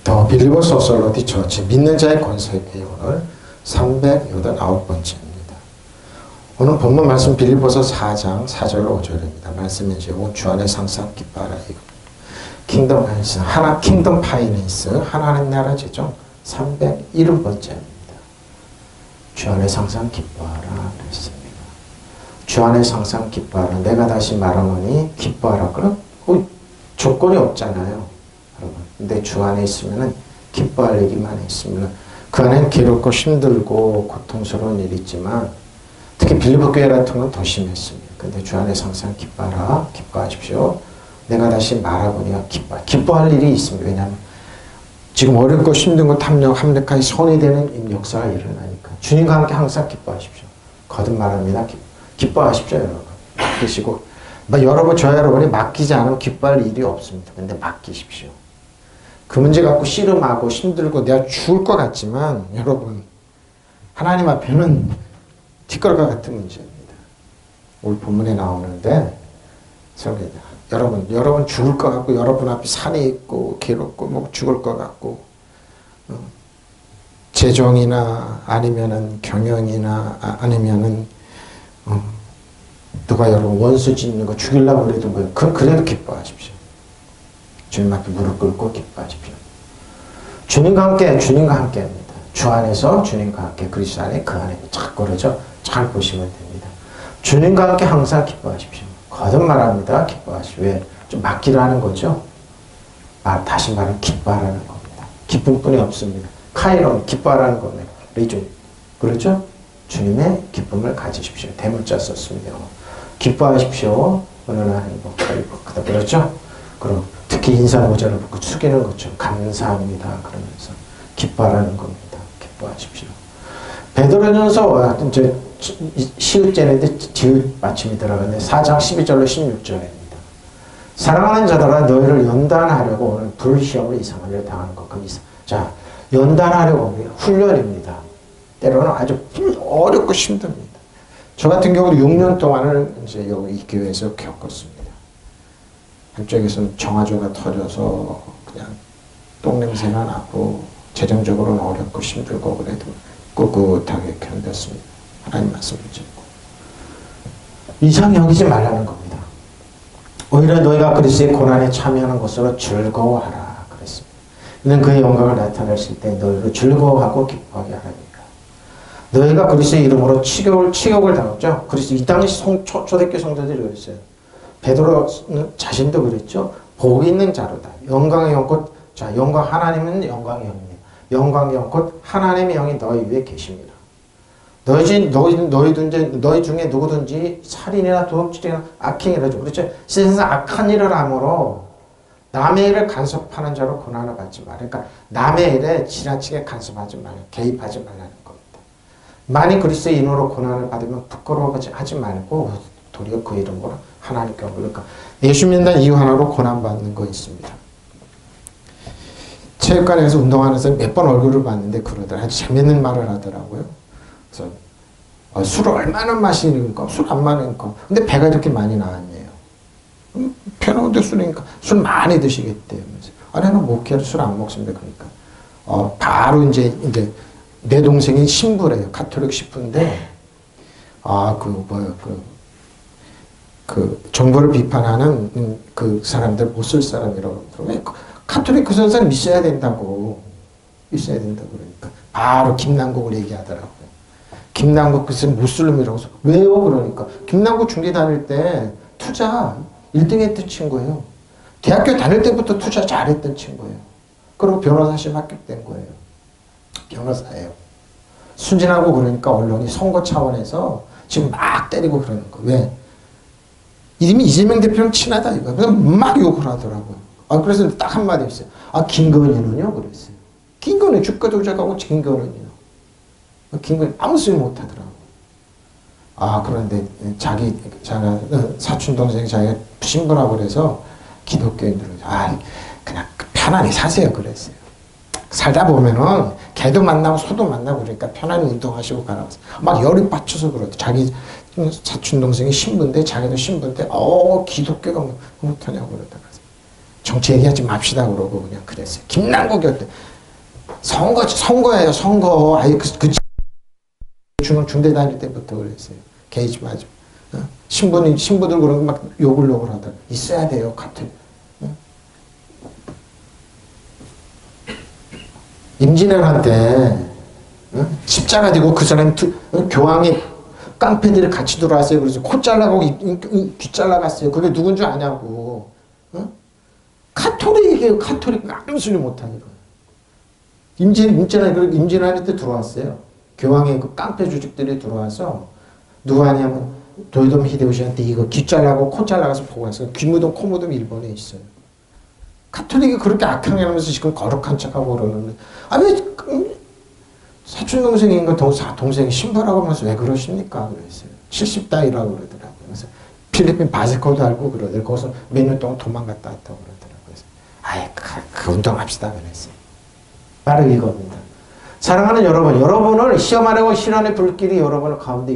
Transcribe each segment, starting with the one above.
더 빌리버 소설로디 처치 믿는 자의 권세에 오늘 389번째입니다. 오늘 본문 말씀 빌립보서 4장 4절로 5절입니다. 말씀이 제목 주 안에 항상 기뻐하라. 킹덤 파이낸스 킹덤 파이낸스 하나님 나라 제정 370번째입니다. 주 안에 항상 기뻐하라 그랬습니다. 주 안에 항상 기뻐하라. 내가 다시 말하노니 기뻐하라. 그럼 조건이 없잖아요. 여러분. 근데 주 안에 있으면은 기뻐할 얘기만 있으면 그 안에는 괴롭고 힘들고 고통스러운 일이 있지만 특히 빌립보 교회 같은 건 더 심했습니다. 근데 주 안에 항상 기뻐하라. 기뻐하십시오. 내가 다시 말하거니 기뻐할 일이 있습니다. 왜냐하면 지금 어렵고 힘든 거 합력하게 손이 되는 역사가 일어나니까 주님과 함께 항상 기뻐하십시오. 거듭 말합니다. 기뻐하십시오. 여러분. 맡기시고 여러분 저 여러분이 맡기지 않으면 기뻐할 일이 없습니다. 근데 맡기십시오. 그 문제 갖고 씨름하고 힘들고 내가 죽을 것 같지만 여러분 하나님 앞에는 뒷걸과 같은 문제입니다. 오늘 본문에 나오는데 여러분 죽을 것 같고 여러분 앞에 산이 있고 괴롭고 뭐 죽을 것 같고 재정이나 아니면은 경영이나 아니면은 누가 여러분 원수 짓는 거 죽이려고 그래도 뭐 그래도 기뻐하십시오. 주님 앞에 무릎 꿇고 기뻐하십시오. 주님과 함께합니다. 주 안에서 주님과 함께 그리스도 안에 그 안에 자꾸 그러죠. 잘 보시면 됩니다. 주님과 함께 항상 기뻐하십시오. 거듭 말합니다. 기뻐하십시오. 왜? 좀 맡기라는 거죠. 다시 말하면 기뻐하라는 겁니다. 기쁨뿐이 없습니다. 카이론 기뻐하라는 겁니다. 리존 그렇죠? 주님의 기쁨을 가지십시오. 대문자 썼습니다. 기뻐하십시오. 은은한 행복, 그렇죠? 그럼 특히 인사 모자를 벗고 숙이는 것죠. 감사합니다. 그러면서 기뻐하라는 겁니다. 기뻐하십시오. 베드로전서 이제 시읒제인데 디귿 받침이 들어가는데 4장 12절로 16절입니다. 사랑하는 자들아 너희를 연단하려고 오늘 불시험을 이상한 일을 당하는 것. 자, 연단하려고 훈련입니다. 때로는 아주 어렵고 힘듭니다. 저 같은 경우도 6년 동안을 이제 여기 이 교회에서 겪었습니다. 한쪽에서는 정화조가 터져서 그냥 똥냄새가 나고 재정적으로는 어렵고 힘들고 그래도 꿋꿋하게 견뎠습니다. 하나님 말씀을 듣고 이상 여기지 말라는 겁니다. 오히려 너희가 그리스도의 고난에 참여하는 것으로 즐거워하라 그랬습니다. 이는 그의 영광을 나타내실 때 너희를 즐거워하고 기뻐하게 하라니까. 너희가 그리스도의 이름으로 치욕을 당했죠. 그리스도 이 당시 초대교회 성도들이 그랬어요. 베드로 자신도 그랬죠. 복이 있는 자로다. 영광의 영곧 자 영광 하나님은 영광의 영입니다. 영광의 영곧 하나님의 영이 너희 위에 계십니다. 너희 중에 누구든지 살인이나 도둑질이나 악행이라죠. 그렇죠. 세상에서 악한 일을 함으로 남의 일을 간섭하는 자로 고난을 받지 마. 그러니까 남의 일에 지나치게 간섭하지 말고 개입하지 말라는 겁니다. 만일 그리스도의 인으로 고난을 받으면 부끄러워하지 말고 도리어 그 이름으로 하나님께 그러니까 예수 믿는 이유 하나로 고난받는 거 있습니다. 체육관에서 운동하면서 몇 번 얼굴을 봤는데 그러더라. 아주 재밌는 말을 하더라고요. 그래서 술을 얼마나 마시니까 술 안 마니까 근데 배가 이렇게 많이 나왔네요. 편한데 술이니까 술 많이 드시겠대요. 나는 목회를 술 안 먹습니다. 그러니까 바로 이제 내 동생이 신부래요. 가톨릭 신부인데 정부를 비판하는 그 사람들 못 쓸 사람이라고 그러면 가톨릭 그 선생님 있어야 된다고 그러니까 바로 김남국을 얘기하더라고요. 김남국 그 못 쓸 놈이라고 해서 왜요? 그러니까 김남국 중대 다닐 때 투자 1등 했던 친구예요. 대학교 다닐 때부터 투자 잘했던 친구예요. 그리고 변호사 시험 합격된 거예요. 변호사예요. 순진하고 그러니까 언론이 선거 차원에서 지금 막 때리고 그러는 거. 왜? 이름이 이재명 대표랑 친하다 이거. 그래서 막 욕을 하더라고요. 그래서 딱 한마디 했어요. 김건희는요? 그랬어요. 김건희 주가 조작하고 김건희요. 김건희 아무 소리 못 하더라고요. 그런데 자가 사촌 동생이 자기가 신부라고 그래서 기독교인들은 그냥 편안히 사세요 그랬어요. 살다 보면은 개도 만나고 소도 만나고 그러니까 편안히 운동하시고 가라고 막 열이 받쳐서 그러더라고요. 자기 사촌 동생이 신부인데 자기도 신부인데 기독교가 못하냐고 그러다가 정치 얘기하지 맙시다 그러고 그냥 그랬어요. 김남국이었대. 선거예요, 선거. 아예 중대 다닐 때부터 그랬어요. 개의치 마죠. 신부들 그런 거 막 욕을 하더라. 있어야 돼요, 같은. 임진왜란때 십자가 지고 그 사람이 교황이 깡패들이 같이 들어왔어요. 그래서 코 잘라고 귀 잘라갔어요. 그게 누군 줄 아냐고. 카톨릭이에요. 카톨릭 아무 소리 못하는 거예요. 임진왜란 때 들어왔어요. 교황의 그 깡패 조직들이 들어와서 누가 하냐면 도요토미 히데요시한테 이거 귀 잘라고 코 잘라가서 보고 왔어요. 귀 묻은 코 묻은 일본에 있어요. 카톨릭이 그렇게 악행하면서 지금 거룩한 척하고 그러는데 왜 사촌 동생인가 동생이 신부라고 하면서 왜 그러십니까? 그랬어요. 70다이라고 그러더라고요. 그래서 필리핀 바세코도 알고 그러더라고요. 거기서 몇 년 동안 도망갔다 왔다고 그러더라고요. 그래서 그 운동합시다 그랬어요. 바로 이겁니다. 사랑하는 여러분, 여러분을 시험하려고 시련의 불길이 여러분의 가운데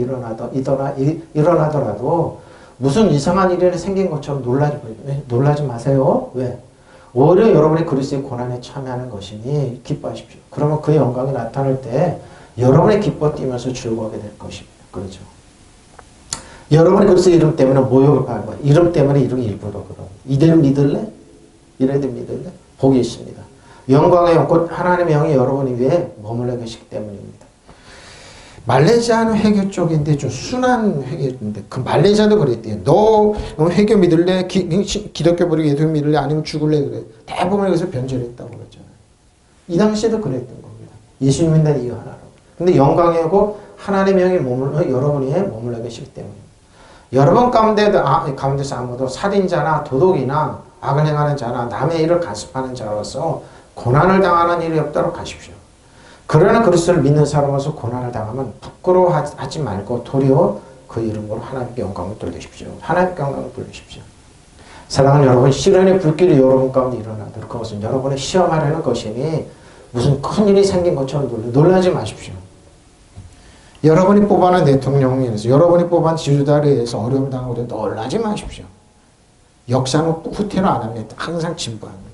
일어나더라도 무슨 이상한 일이 생긴 것처럼 놀라지 마세요. 왜? 오히려 여러분이 그리스도의 고난에 참여하는 것이니 기뻐하십시오. 그러면 그의 영광이 나타날 때 여러분이 기뻐 뛰면서 즐거워하게 될 것입니다. 그렇죠? 여러분이 그리스도의 이름 때문에 모욕을 받는 거예요. 이름 때문에 이름이 일부러 그럼. 이대로 믿을래? 이래도 믿을래? 복이 있습니다. 영광의 영, 하나님의 영이 여러분 위에 머물러 계시기 때문입니다. 말레이시아는 회교 쪽인데 좀 순한 회교인데 그 말레이시아도 그랬대요. 너 회교 믿을래? 기독교 버리고 예수 믿을래? 아니면 죽을래? 그래. 대부분 여기서 변절했다고 그랬잖아요. 이 당시에도 그랬던 겁니다. 예수 믿는 이유 하나로. 근데 영광의 영고 하나님의 영이 여러분 위에 머물러 계시기 때문입니다. 여러분 가운데서 아무도 살인자나 도둑이나 악을 행하는 자나 남의 일을 간섭하는 자로서 고난을 당하는 일이 없도록 하십시오. 그러나 그리스도를 믿는 사람으로서 고난을 당하면 부끄러워하지 말고 도리어 그 이름으로 하나님께 영광을 돌리십시오. 하나님께 영광을 돌리십시오. 사랑하는 여러분, 시련의 불길이 여러분 가운데 일어나도록 그것은 여러분의 시험하려는 것이니 무슨 큰일이 생긴 것처럼 놀라지 마십시오. 여러분이 뽑아낸 대통령에 의해서 여러분이 뽑은 지도자에 의해서 어려움을 당하고 놀라지 마십시오. 역사는 후퇴로 안 합니다. 항상 진보합니다.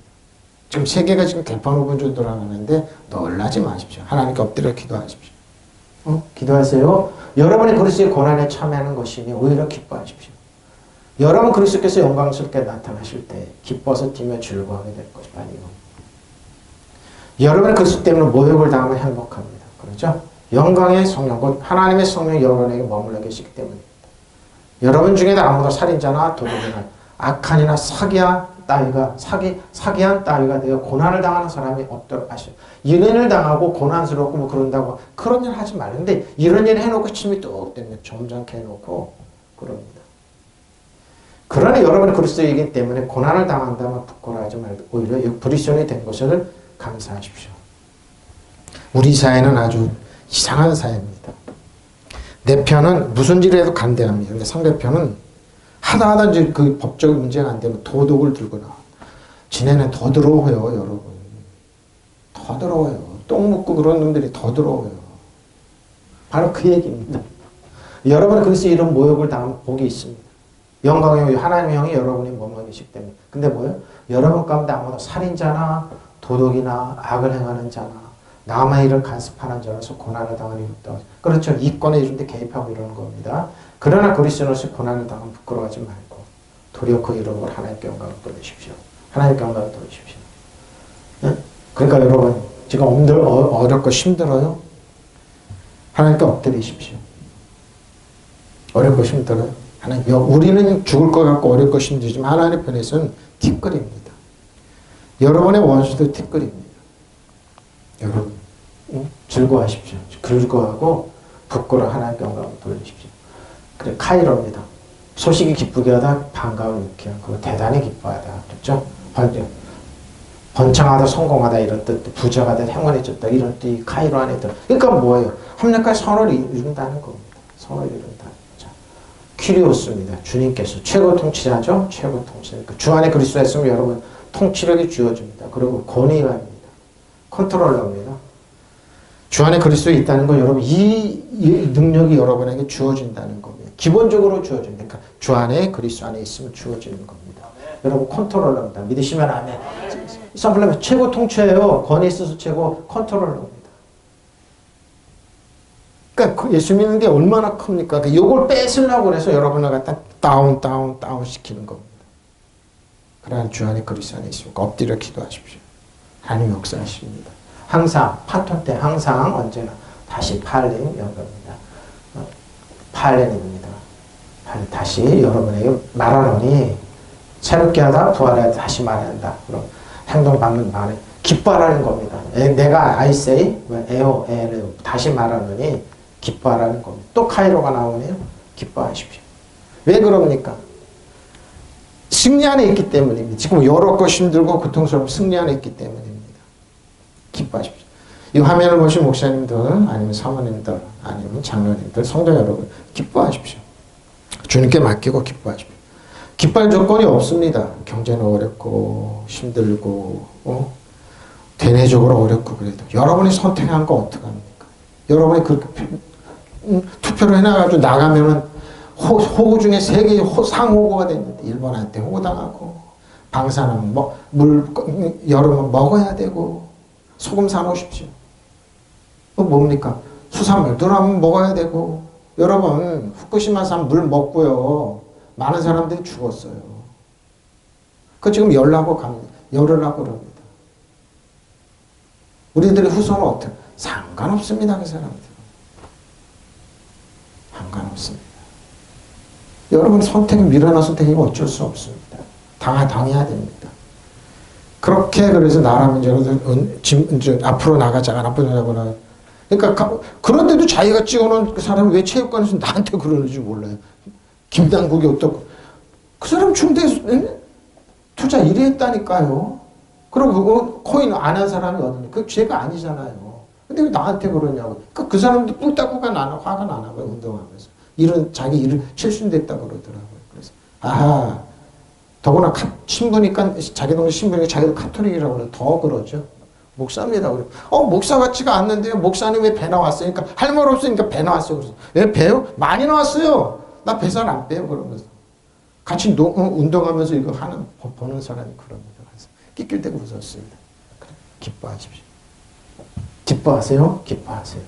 지금 세계가 지금 개판 5분 정도 돌아가는데 놀라지 마십시오. 하나님께 엎드려 기도하십시오. 기도하세요. 여러분이 그리스도의 고난에 참여하는 것이니 오히려 기뻐하십시오. 여러분 그리스도께서 영광스럽게 나타나실 때 기뻐서 뛰며 즐거워하게 될 것이 아니고 여러분이 그리스도 때문에 모욕을 당하면 행복합니다. 그렇죠? 영광의 성령, 곧 하나님의 성령이 여러분에게 머물러 계시기 때문입니다. 여러분 중에도 아무도 살인자나 도둑이나 악한이나 사기한 따위가 되어 고난을 당하는 사람이 없도록 하시오. 이런 일 당하고 고난스럽고 뭐 그런다고 그런 일 하지 말아요. 근데 이런 일 해놓고 침이 뚝 때문에 점잖게 해놓고 그럽니다. 그러나 여러분이 그리스도이기 때문에 고난을 당한다면 부끄러워하지 말고 오히려 그리스도인이 된 것을 감사하십시오. 우리 사회는 아주 이상한 사회입니다. 내 편은 무슨 일을 해도 간대합니다. 근데 상대편은 하다 이제 그 법적 문제가 안 되면 도덕을 들고 나와. 지네는 더 더러워요, 여러분. 더 더러워요. 똥 묻고 그런 놈들이 더 더러워요. 바로 그 얘기입니다. 여러분은 그래서 이런 모욕을 당하면 복이 있습니다. 영광의 영, 하나님의 영이 여러분이 머물러 계시기 때문에. 근데 뭐예요? 여러분 가운데 아무도 살인자나 도둑이나 악을 행하는 자나 남의 일을 간섭하는 자로서 고난을 당하는 일이 없다고. 그렇죠. 이권에 이런 데 개입하고 이러는 겁니다. 그러나 그리스도로서 고난을 당하면 부끄러워하지 말고 도리어 그 이름으로 하나님께 영광을 돌리십시오. 하나님께 영광을 돌리십시오. 네? 그러니까 여러분 지금 어렵고 힘들어요? 하나님께 엎드리십시오. 어렵고 힘들어요? 하나님, 우리는 죽을 것 같고 어렵고 힘들지만 하나님 편에서는 티끌입니다. 여러분의 원수도 티끌입니다. 여러분 즐거워하십시오. 즐거워하고 부끄러워 하나님께 영광을 돌리십시오. 그래 카이로입니다. 소식이 기쁘게 하다 반가운 유쾌한 그거 대단히 기뻐하다. 그렇죠? 번창하다 성공하다 이런 뜻, 부자가 다 행운해졌다 이런 뜻이 카이로 안에 들어. 그러니까 뭐예요? 합력과 선을 이룬다는 겁니다. 선을 이룬다는 거죠. 퀴리오스입니다. 주님께서 최고 통치자죠. 최고 통치자. 주 안에 그리스도가 있으면 여러분 통치력이 주어집니다. 그리고 권위가입니다. 컨트롤러입니다. 주 안에 그리스도 있다는 건 여러분 이 능력이 여러분에게 주어진다는 겁니다. 기본적으로 주어집니다. 그러니까 주 안에 그리스도 안에 있으면 주어지는 겁니다. 여러분 컨트롤러입니다. 믿으시면 아멘. 서플라면 최고 통치예요. 권위 있어서 최고 컨트롤러입니다. 그러니까 예수 믿는 게 얼마나 큽니까? 이걸 뺏으려고 해서 여러분을 갖다 다운 시키는 겁니다. 그러한 주 안에 그리스도 안에 있으니까 엎드려 기도하십시오. 하나님 역사하십니다. 항상 파톤 때 항상 언제나 다시 팔렘 연겁니다. 팔렘입니다. 다시 여러분에게 말하노니 새롭게 하다 부활하다 다시 말한다. 그럼 행동 방금 말해 기뻐하라는 겁니다. 내가 I say 에오 다시 말하노니 기뻐하라는 겁니다. 또 카이로가 나오네요. 기뻐하십시오. 왜 그럽니까? 승리 안에 있기 때문입니다. 지금 여러 것 힘들고 고통스럽고 승리 안에 있기 때문입니다. 기뻐하십시오. 이 화면을 보신 목사님들 아니면 사모님들 아니면 장로님들 성도 여러분 기뻐하십시오. 주님께 맡기고 기뻐하십시오. 기뻐할 조건이 없습니다. 경제는 어렵고 힘들고 대내적으로 어렵고 그래도 여러분이 선택한 거 어떡합니까? 여러분이 그렇게 투표를 해놔가지고 나가면은 호구 중에 3개 상호구가 됐는데 일본한테 호구당하고 방사능 물 여름은 먹어야 되고 소금 사놓으십시오. 뭡니까? 수산물들 하면 먹어야 되고 여러분 후쿠시마산 물 먹고요 많은 사람들이 죽었어요. 그 지금 열하고 그럽니다. 우리들의 후손은 어떻게? 상관없습니다. 그 사람들 상관없습니다. 여러분 선택이 미련한 선택이면 어쩔 수 없습니다. 당해야 됩니다. 그렇게 그래서 나라 문제로 앞으로 나가자가 나쁘게 나가거나 그러니까 그런데도 자기가 찍어놓은 그 사람이 왜 체육관에서 나한테 그러는지 몰라요. 김당국이 어떻고 그 사람 중대에서 투자 1위 했다니까요. 그리고 그거 코인 안 한 사람이 어딨냐. 그거 죄가 아니잖아요. 근데 왜 나한테 그러냐고. 그 사람도 뿔따구가 화가 나나봐요. 운동하면서. 자기 일을 실순됐다 그러더라고요. 그래서 아하 더구나 신부니까 자기 동네 신부니까 자기도 카톨릭이라고 그러면 더 그러죠. 목사입니다. 그래. 목사 같지가 않는데요. 목사님 왜 배 나왔어요? 그러니까 할 말 없으니까 배 나왔어요. 그래서 왜 배요? 많이 나왔어요. 나 배살 안 빼요. 그러면서 같이 운동하면서 이거 보는 사람이 그럽니다. 그래서 낄낄대고 웃었습니다. 그래, 기뻐하십시오. 기뻐하세요? 기뻐하세요.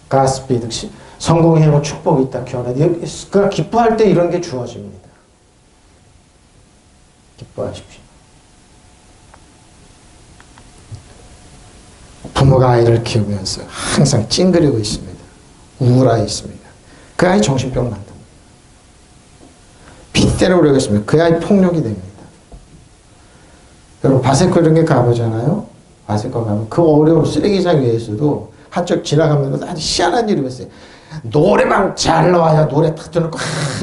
가스피드 성공의 행운 축복이 있다. 그러니까 기뻐할 때 이런 게 주어집니다. 기뻐하십시오. 부모가 아이를 키우면서 항상 찡그리고 있습니다. 우울해 있습니다. 그 아이 정신병 만듭니다. 핏대로 그러겠습니다. 그 아이 폭력이 됩니다. 여러분 바세코 이런 게 가보잖아요. 바세코 가면 그 어려운 쓰레기장 위에서도 한쪽 지나가면서 아주 희한한 일이 있어요. 노래방 잘 나와요. 노래 탁 들어놓고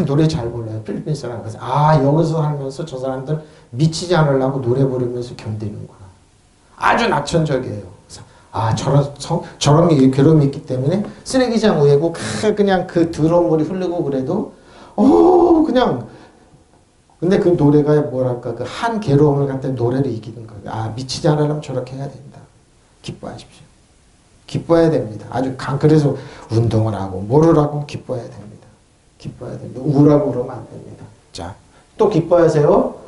노래 잘 불러요. 필리핀 사람. 그래서 여기서 살면서 저 사람들 미치지 않으려고 노래 부르면서 견디는구나. 아주 낙천적이에요. 그래서 저런 괴로움이 있기 때문에 쓰레기장 위에고 그냥 그 더러운 물이 흐르고 그래도 그냥 근데 그 노래가 뭐랄까 그 한 괴로움을 갖다 노래로 이기는 거예요. 미치지 않으려면 저렇게 해야 된다. 기뻐하십시오. 기뻐해야 됩니다. 그래서 운동을 하고 뭐를 하고 기뻐해야 됩니다. 기뻐해야 됩니다. 우울하고 그러면 안 됩니다. 자, 또 기뻐하세요.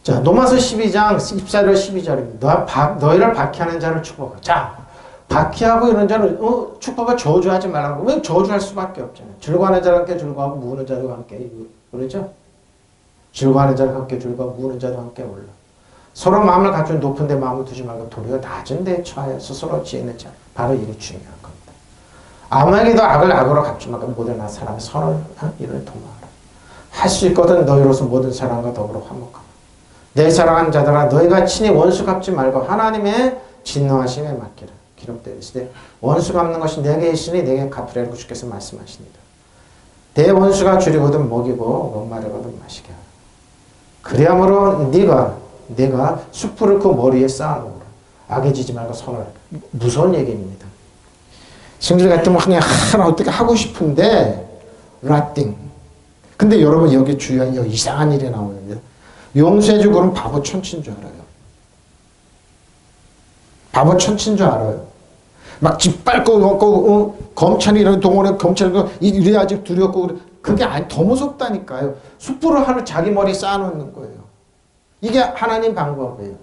자, 로마서 12장 14절 12절입니다. 너희를 박해하는 자를 축복하라. 자, 박해하고 이런 자를 축복을 저주하지 말라고. 왜 저주할 수밖에 없잖아요. 즐거워하는 자와 함께 즐거워하고 무는 자와 함께 그러죠? 즐거워하는 자와 함께 즐거워하고 무는 자와 함께 올라. 서로 마음을 갖춘 높은 데 마음을 두지 말고 도리어 낮은 데 처하여 스스로 지혜는 자. 바로 일이 중요한 겁니다. 아무에게도 악을 악으로 갚지 말고 모든 사람의 선을 이를 도모하라. 할 수 있거든 너희로서 모든 사람과 더불어 화목하라. 내 사랑하는 자들아 너희가 친히 원수 갚지 말고 하나님의 진노하심에 맡기라. 기록되어 있으되 원수 갚는 것이 내게 있으니 내게 갚으라고 주께서 말씀하십니다. 내 원수가 줄이거든 먹이고 목마르거든 마시게 하라. 그리함으로 네가 수풀을 그 머리에 쌓아놓으라. 악에 지지 말고 선을. 무서운 얘기입니다. 성질 같으면 그냥 하나 어떻게 하고 싶은데 라띵. 근데 여러분 여기 주의한 이상한 일이 나오는데 용서해주고 그러면 바보 천치인 줄 알아요. 바보 천치인 줄 알아요. 막 짓밟고 검찰이 이런 동원해 검찰이 이래야지 두렵고 그게 더 무섭다니까요. 숯불을 하루 자기 머리에 쌓아놓는 거예요. 이게 하나님 방법이에요.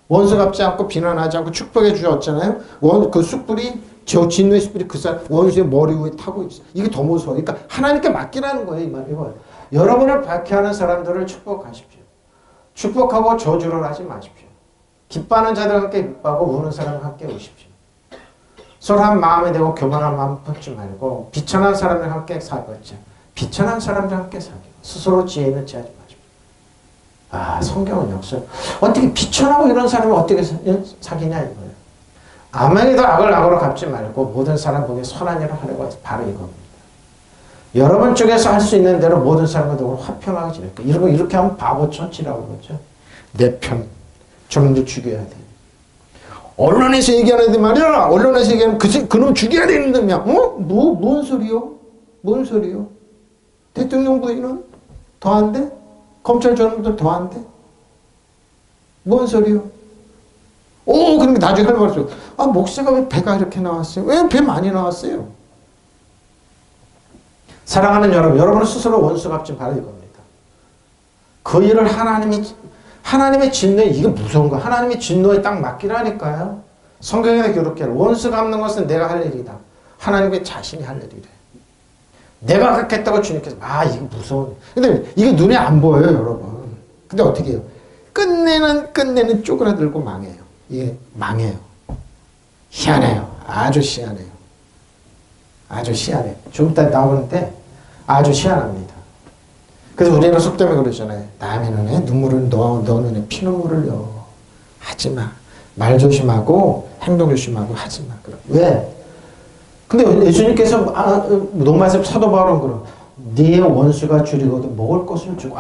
원수 갚지 않고 비난하지 않고 축복해 주셨잖아요. 그 숯불이 저 진노의 숯불이 그 사람 원수의 머리 위에 타고 있어요. 이게 더 무서워. 그러니까 하나님께 맡기라는 거예요. 이 말이에요. 여러분을 박해하는 사람들을 축복하십시오. 축복하고 저주를 하지 마십시오. 기뻐하는 자들과 함께 기뻐하고 우는 사람과 함께 우십시오. 서로 한 마음이 되고 교만한 마음 품지 말고 비천한 사람들과 함께 살겠죠. 비천한 사람들과 함께 살게요. 스스로 지혜 있는 체하지 마십시오. 아, 성경은 역설. 어떻게 비천하고 이런 사람을 어떻게 사귀냐 이거예요. 아무에게도 악을 악으로 갚지 말고 모든 사람 보기에 선한 일을 하려고 해서 바로 이겁니다. 여러분 쪽에서 할 수 있는 대로 모든 사람과 화평하게 지낼 거예요. 이렇게 하면 바보 천치라고 그러죠. 내 편, 저놈들 죽여야 돼. 언론에서 얘기하는데 말이야. 언론에서 얘기하면 그놈 죽여야 되는 놈이야. 뭔 소리요? 뭔 소리요? 대통령 부인은 더 안 돼? 검찰 저놈들 더 안 돼? 뭔 소리요? 그러니까 나중에 할 말이죠. 목사가 왜 배가 이렇게 나왔어요? 왜 배 많이 나왔어요? 사랑하는 여러분은 스스로 원수 갚지 바로 이겁니다. 그 일을 하나님의 진노에, 이게 무서운 거야. 하나님의 진노에 딱 맡기라니까요. 성경에 그렇게 원수 갚는 것은 내가 할 일이다. 하나님의 자신이 할 일이래. 내가 갚겠다고 주님께서, 이게 무서운. 근데 이게 눈에 안 보여요, 여러분. 근데 어떻게 해요? 끝내는 쪼그라들고 망해요. 이게 망해요. 희한해요. 아주 희한해요. 아주 희한해요. 좀 이따 나오는데 아주 희한합니다. 그래서 우리는 속담에 그러잖아요. 남의 눈에 눈물을 너 눈에 피눈물을 넣어. 하지마. 말 조심하고 행동 조심하고 하지마. 왜? 근데 예수님께서 로마서 사도 바울은 그럼 네 원수가 줄이거든 먹을 것을 주고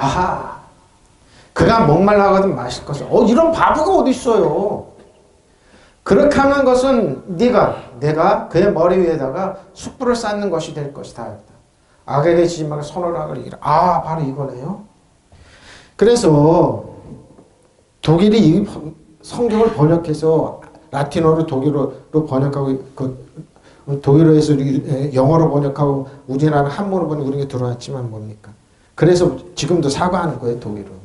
그가 목말라거든 마실 것을 이런 바보가 어디 있어요. 그렇게 하는 것은 내가 그의 머리 위에다가 숯불을 쌓는 것이 될 것이다. 악에게 지지 말고 선으로 악을 이기라. 바로 이거네요. 그래서 독일이 이 성경을 번역해서 라틴어로 독일어로 번역하고 독일어에서 영어로 번역하고 우리나라 한문으로 번역 우리가 들어왔지만 뭡니까? 그래서 지금도 사과하는 거예요. 독일은.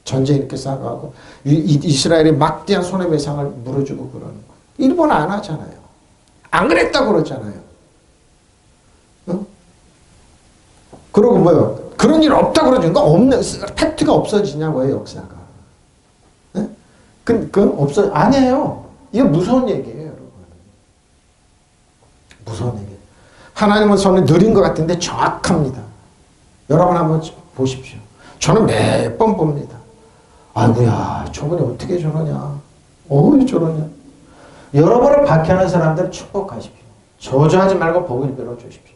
전쟁 이렇게 사과하고 이스라엘이 막대한 손해배상을 물어주고 그러는 거예요. 일본은 안 하잖아요. 안 그랬다고 그러잖아요. 그러고 뭐요? 그런 일 없다고 그러죠. 그러니까 팩트가 없어지냐고요, 역사가. 네? 아니에요. 이거 무서운 얘기예요, 여러분. 무서운 얘기예요. 하나님은 손이 느린 것 같은데 정확합니다. 여러분 한번 보십시오. 저는 매번 봅니다. 아이고야, 저분이 어떻게 저러냐. 저러냐. 여러분을 박해하는 사람들을 축복하십시오. 저주하지 말고 복을 빌어주십시오.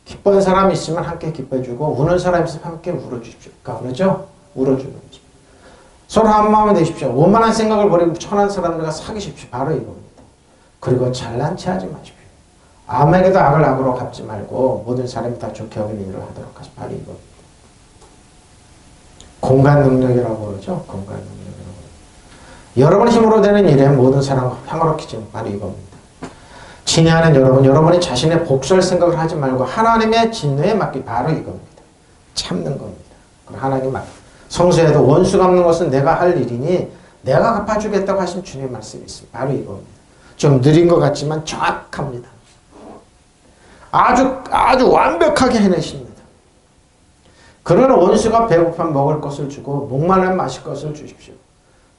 기뻐하는 사람이 있으면 함께 기뻐해주고 우는 사람이 있으면 함께 울어주십시오. 그러죠? 울어주는 거죠. 서로 한 마음이 되십시오. 오만한 생각을 버리고 천한 사람들과 사귀십시오. 바로 이겁니다. 그리고 잘난 체하지 마십시오. 아무에게도 악을 악으로 갚지 말고 모든 사람이 다 좋게 여기는 일을 하도록 하십시오. 바로 이겁니다. 공간 능력이라고 그러죠. 공간 능력이라고. 여러분 힘으로 되는 일에 모든 사람과 평화롭게 지는 바로 이겁니다. 진해하는 여러분이 자신의 복수할 생각을 하지 말고 하나님의 진노에 맡기 바로 이겁니다. 참는 겁니다. 그럼 하나님 성서에도 원수 갚는 것은 내가 할 일이니 내가 갚아주겠다고 하신 주님의 말씀이 있습니다. 바로 이겁니다. 좀 느린 것 같지만 정확합니다. 아주 완벽하게 해내십니다. 그러나 원수가 배고프면 먹을 것을 주고 목말라면 마실 것을 주십시오.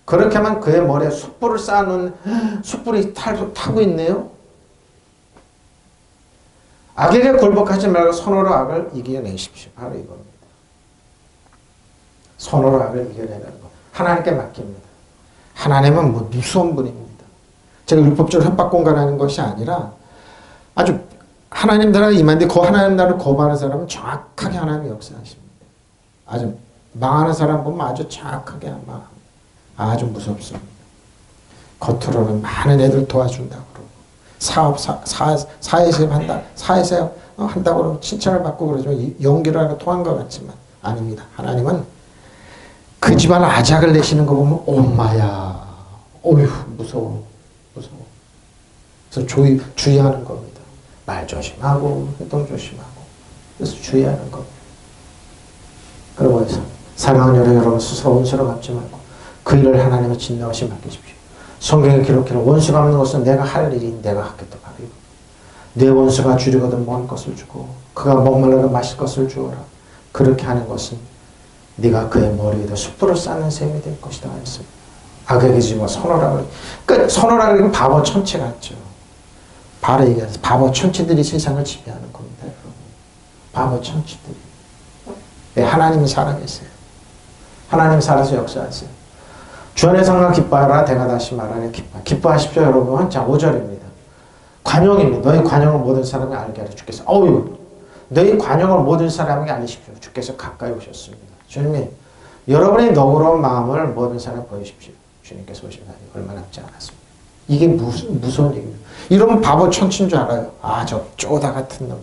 그렇게 하면 그의 머리에 숯불을 쌓아놓은 숯불이 타고 있네요. 악에게 굴복하지 말고 선으로 악을 이겨내십시오. 바로 이겁니다. 선으로 악을 이겨내는 것. 하나님께 맡깁니다. 하나님은 무서운 분입니다. 제가 율법적으로 협박공간하는 것이 아니라 아주 하나님 나라가 임하는데 그 하나님 나라를 거부하는 사람은 정확하게 하나님이 역사하십니다. 아주 망하는 사람 보면 아주 정확하게 망합니다. 아주 무섭습니다. 겉으로는 많은 애들 도와준다고 그러고 사회생활 한다고 그러면 칭찬을 받고 그러죠. 연기를 하고 통한 것 같지만 아닙니다. 하나님은 그 집안 아작을 내시는 거 보면 엄마야 어휴 무서워. 그래서 주의하는 겁니다. 말 조심하고 행동 조심하고 그래서 주의하는 겁니다. 그리고 사랑하는 여러분 스스로 원수로 갚지 말고 그 일을 하나님의 진노하심 맡기십시오. 성경에 기록해놓은 원수 갚는 것은 내가 할 일이 내가 하겠다 말이고 내 원수가 줄이거든 먹을 것을 주고 그가 목말라도 마실 것을 주어라. 그렇게 하는 것은 네가 그의 머리에다 숯불을 쌓는 셈이 될 것이다 했습니다. 악에게 지고 선호라 그러니까 선호라 그러면 바보 천치 같죠. 바로 얘기해서 바보 천치들이 세상을 지배하는 겁니다. 여러분. 바보 천치들이. 네, 하나님이 살아계세요. 하나님 살아서 역사하세요. 주 안에서 항상 기뻐하라. 내가 다시 말하려 기뻐하십시오 여러분. 자 5절입니다. 관용입니다. 너희 관용을 모든 사람이 알게 하려 주께서 너희 관용을 모든 사람에게 알리십시오. 주께서 가까이 오셨습니다. 주님이 여러분의 너그러운 마음을 모든 사람에 보이십시오. 주님께서 오신 날이 얼마 남지 않았습니다. 이게 무서운 얘기예요. 이러면 바보 천치인 줄 알아요. 저 쪼다 같은 놈.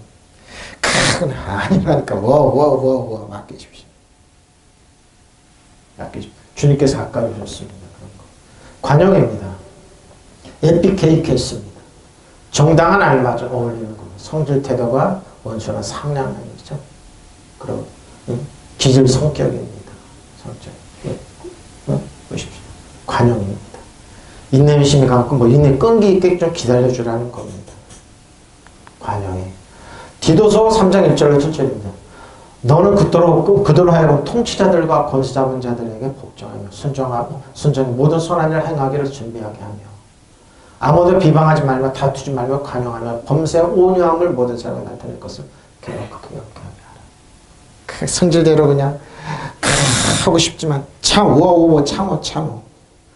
그건 아니라니까. 맡기십시오. 맡기십시오. 주님께서 가까이 오셨습니다. 그런 거. 관용입니다. 에피케이케스입니다. 정당한 알맞아 어울리는 거. 성질 태도가 원수나 상냥함이죠. 그리고 기질 성격입니다. 성격. 보십시오. 관용입니다. 인내심이 강하고 인내 끈기 있게 좀 기다려주라는 겁니다. 관용이. 디도서 3장 1절로 7절입니다. 너는 그들로 하여금 통치자들과 권세 잡은 자들에게 복종하며 순종하며 모든 선한 일을 행하기를 준비하게 하며 아무도 비방하지 말며 다투지 말며 관용하며 범죄와 온유함을 모든 사람에 나타낼 것을 기억하게 하라. 그 성질대로 그냥 하고 싶지만 참어.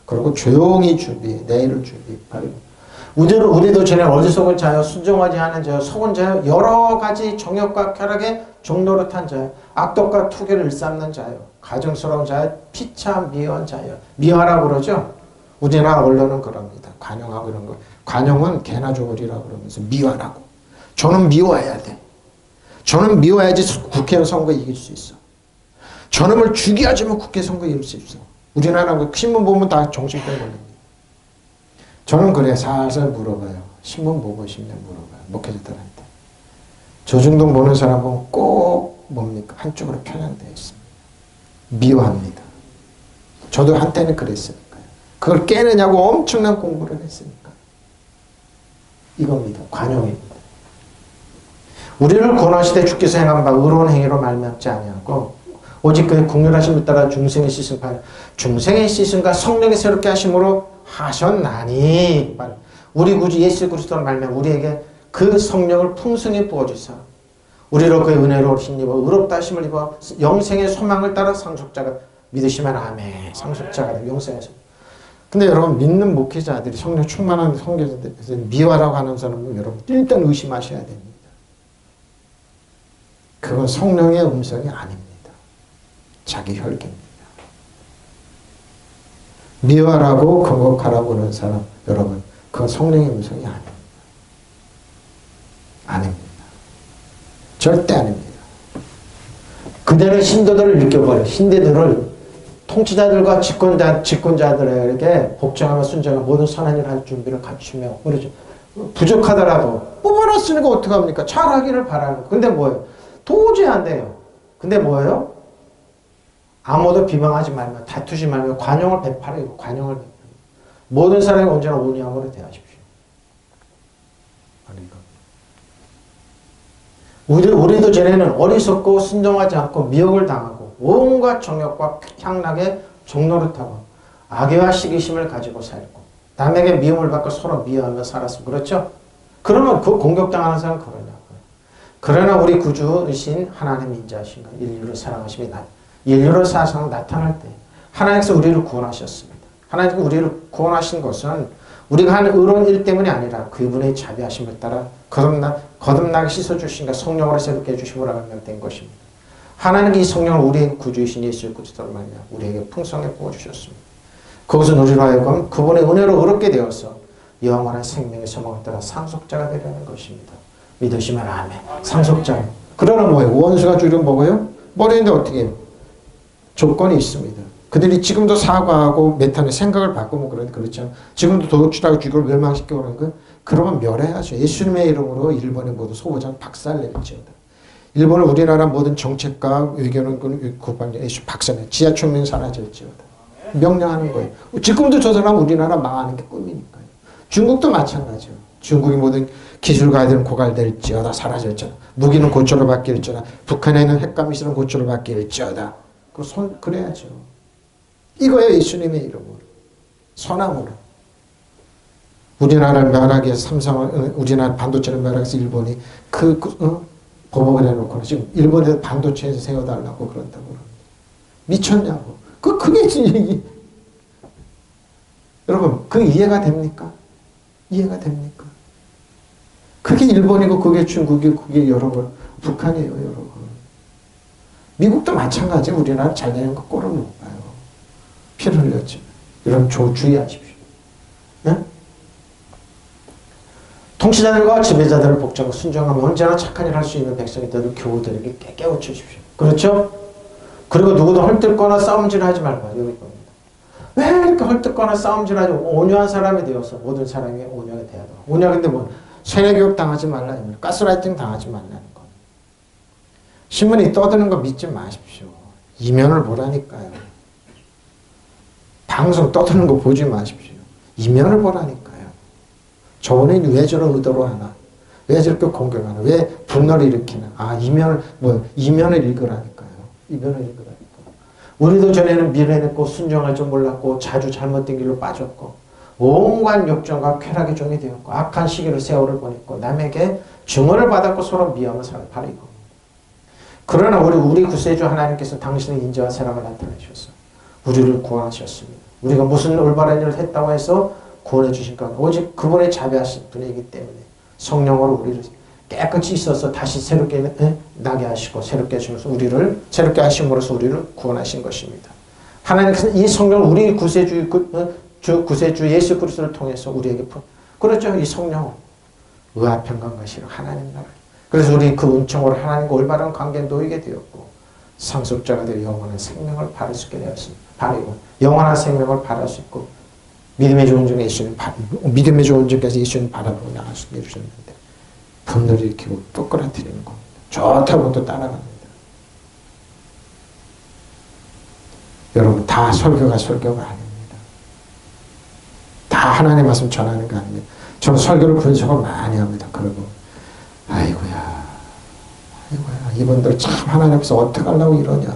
그리고 조용히 내일을 준비하고 우리도 전에 어리석은 자여 순종하지 않은 자여 속은 자여 여러 가지 정욕과 쾌락에 종노릇한 자여 악독과 투기를 일삼는 자여 가증스러운 자여 피차 미워한 자여 미워하라고 그러죠. 우리나라 언론은 그럽니다. 관용하고 이런 거. 관용은 개나 조물이라고 그러면서 미워하라고. 저는 미워해야 돼. 저는 미워야지 국회 선거 이길 수 있어. 저놈을 죽여야지만 국회 선거 이길 수 있어. 우리나라 신문 보면 다 정신병 걸립니다. 저는 그래 살살 물어봐요. 신문 보고 싶냐 물어봐요. 목회자들한테. 조중동 보는 사람은 꼭 뭡니까? 한쪽으로 편향되어 있습니다. 미워합니다. 저도 한때는 그랬으니까요. 그걸 깨느냐고 엄청난 공부를 했으니까. 이겁니다. 관용입니다. 우리를 구원하시되 주께서 행한 바 의로운 행위로 말미암지 아니하고 오직 그의 긍휼하심을 따라 중생의 씻음과 성령의 새롭게 하심으로 하셨나니 우리 구주 예수 그리스도로 말미암아 우리에게 그 성령을 풍성히 부어주사 우리로 그의 은혜로 힘입어 의롭다 하심을 입어 영생의 소망을 따라 상속자가 믿으시면 아멘. 상속자가 영생의 소망. 근데 여러분 믿는 목회자들이 성령 충만한 성교자들이 미워라고 하는 사람은 여러분 일단 의심하셔야 됩니다. 그건 성령의 음성이 아닙니다. 자기 혈기입니다. 미워라고 거역하라고 하는 사람 여러분 그건 성령의 음성이 아닙니다. 아닙니다. 절대 아닙니다. 그대는 신도들을 일깨워버려. 신대들을 통치자들과 집권자들에게 복종하며 순종하며 모든 선한 일을 할 준비를 갖추며 그러죠. 부족하더라도 뽑아놨으니까 어떡합니까? 잘하기를 바라는. 근데 뭐예요? 도저히 안 돼요. 근데 뭐예요? 아무도 비방하지 말며 다투지 말며 관용을 베풀어요. 관용을 베풀어요. 모든 사람이 언제나 온유함으로 대하십시오. 우리도 전에는 어리석고 순종하지 않고 미혹을 당하고 온갖 정욕과 향락에 종노릇하고 악의와 시기심을 가지고 살고 남에게 미움을 받고 서로 미워하며 살았습니다. 그렇죠? 그러면 그 공격당하는 사람은 그러냐고요. 그러나 우리 구주이신 하나님 인자하신가 인류를 사랑하심이 인류를 사상 나타날 때 하나님께서 우리를 구원하셨습니다. 하나님께서 우리를 구원하신 것은 우리가 하는 의로운 일 때문이 아니라 그분의 자비하심을 따라 거듭나게 씻어주신가 성령으로 새롭게 해주심으로 된 것입니다. 하나님께 이 성령을 우리의 구주이신 예수 그리스도로 말미암아 우리에게 풍성하게 부어주셨습니다. 그것은 우리로 하여금 그분의 은혜로 의롭게 되어서 영원한 생명의 소망을 따라 상속자가 되려는 것입니다. 믿으시면 아멘. 상속자. 그러나 뭐예요? 원수가 주를 먹어요? 버리는데 어떻게 해요? 조건이 있습니다. 그들이 지금도 사과하고 메탄의 생각을 바꾸면 그렇죠. 지금도 도둑질하고 죽이고 멸망시키고 그러는 거 그러면 멸해야죠. 예수님의 이름으로 일본의 모두 소호장 박살낼지어다. 일본은 우리나라 모든 정책과 외교는 국방력 박살내. 지하철민 사라질지어다. 명령하는 거예요. 지금도 저 사람 우리나라 망하는 게 꿈이니까요. 중국도 마찬가지예요. 중국이 모든 기술가들은 고갈될지어다. 사라질지어다. 무기는 고초로 바뀔지어다. 북한에 있는 핵감미실은 고초로 바뀔지어다. 그래야죠. 이거예요. 예수님의 이름으로. 선함으로. 우리나라를 멸하기 위해서 우리나라 반도체를 멸하기 위해서 일본이 보복을 해놓고 지금 일본에서 반도체에서 세워달라고 그런다고 그럽니다. 미쳤냐고. 그게 얘기. 여러분, 그 이해가 됩니까? 이해가 됩니까? 그게 일본이고, 그게 중국이고, 그게 여러분, 북한이에요, 여러분. 미국도 마찬가지. 우리나라 잘 되는 거 꼴을 못 봐요. 피를 흘렸지. 여러분, 주의하십시오. 네? 통치자들과 지배자들을 복종하고 순종하면 언제나 착한 일 할 수 있는 백성들을 교우들에게 깨우쳐 주십시오. 그렇죠? 그리고 누구도 헐뜯거나 싸움질하지 말고 여기 겁니다. 왜 이렇게 헐뜯거나 싸움질하지? 온유한 사람이 되어서 모든 사람이 온유하게 돼야 돼. 온유한데 뭐 세뇌교육 당하지 말라는 가스라이팅 당하지 말라는 거. 신문이 떠드는 거 믿지 마십시오. 이면을 보라니까요. 방송 떠드는 거 보지 마십시오. 이면을 보라니까요. 저번에 왜 저런 의도로 하나? 왜 저렇게 공격하나? 왜 분노를 일으키나? 이면을 읽으라니까요. 이면을 읽으라니까. 우리도 전에는 미련했고 순종할 줄 몰랐고 자주 잘못된 길로 빠졌고 온갖 욕정과 쾌락의 종이 되었고 악한 시기를 세월을 보냈고 남에게 증오를 받았고 서로 미움을 사는 바로 이겁니다. 그러나 우리 구세주 하나님께서 당신의 인자와 사랑을 나타내셨어. 우리를 구원하셨습니다. 우리가 무슨 올바른 일을 했다고 해서 구원해 주신 건 오직 그분의 자비하신 분이기 때문에 성령으로 우리를 깨끗이 있어서 다시 새롭게 나게 하시고 새롭게 하시면서 우리를 새롭게 하심으로써 우리를 구원하신 것입니다. 하나님께서 이 성령을 우리 구세주 예수 그리스도를 통해서 우리에게 그렇죠. 이 성령 의와 평강과 실은 하나님 나라. 그래서 우리 그 은총으로 하나님과 올바른 관계에 놓이게 되었고 상속자가 되어 영원한 생명을 받을 수 있게 되었습니다. 바로 영원한 생명을 받을 수 있고 믿음의 좋은 중에 믿음의 좋은 중에서 예수님 바라보고 나갈 수 있게 해주셨는데 분노를 일으키고 또 끌어들이는 겁니다. 좋다고 또 따라갑니다. 여러분 다 설교가 아닙니다. 다 하나님의 말씀 전하는 거 아닙니다. 저는 설교를 분석을 많이 합니다. 그리고 아이고야 이분들 참 하나님 앞에서 어떻게 하려고 이러냐.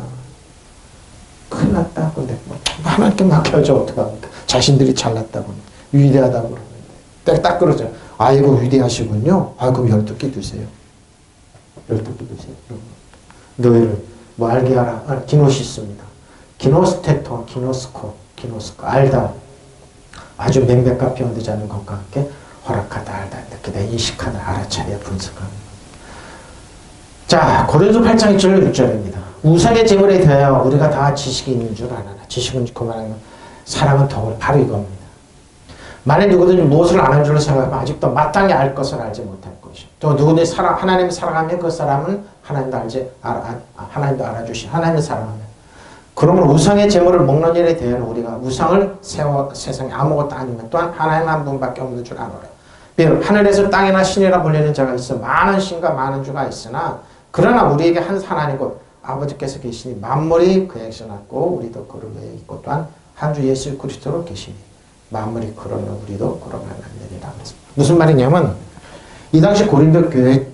큰일 났다. 근데 하나님께 맡겨야죠. 어떡합니까? 자신들이 잘났다고 위대하다고 그러는데 딱 그러죠. 아이고 위대하시군요. 그럼 12개 드세요. 12개 드세요. 너희를 뭐 알게 하라. 기노시스입니다. 기노스테토, 기노스코 알다. 아주 명백과 변되지 않는 것과 함께 허락하다, 알다, 느끼다, 인식하다, 알아차려 분석합니다. 자, 고린도 8장 1절 6절입니다. 우상의 제물에 대하여 우리가 다 지식이 있는 줄 아나나. 지식은 그만하면 사랑은 더욱 바로 이겁니다. 만약 누구든지 무엇을 아는 줄로 생각하면 아직도 마땅히 알 것을 알지 못할 것이요. 또 누구든지 하나님을 사랑하면 그 사람은 하나님도 알아주시. 하나님을 사랑하면. 그러므로 우상의 제물을 먹는 일에 대한 우리가 우상을 세워 세상에 아무것도 아니면 또한 하나님 한 분밖에 없는 줄 아노라. 비록 하늘에서 땅이나 신이라 불리는 자가 있어 많은 신과 많은 주가 있으나 그러나 우리에게 한 하나님 곧 아버지께서 계시니 만물이 그에게서 났고 우리도 그를 위해 있고 또한 한 주 예수 그리스도로 계시니 만물이 그러면 우리도 그러면 안되리라. 무슨 말이냐면 이 당시 고린도 교회에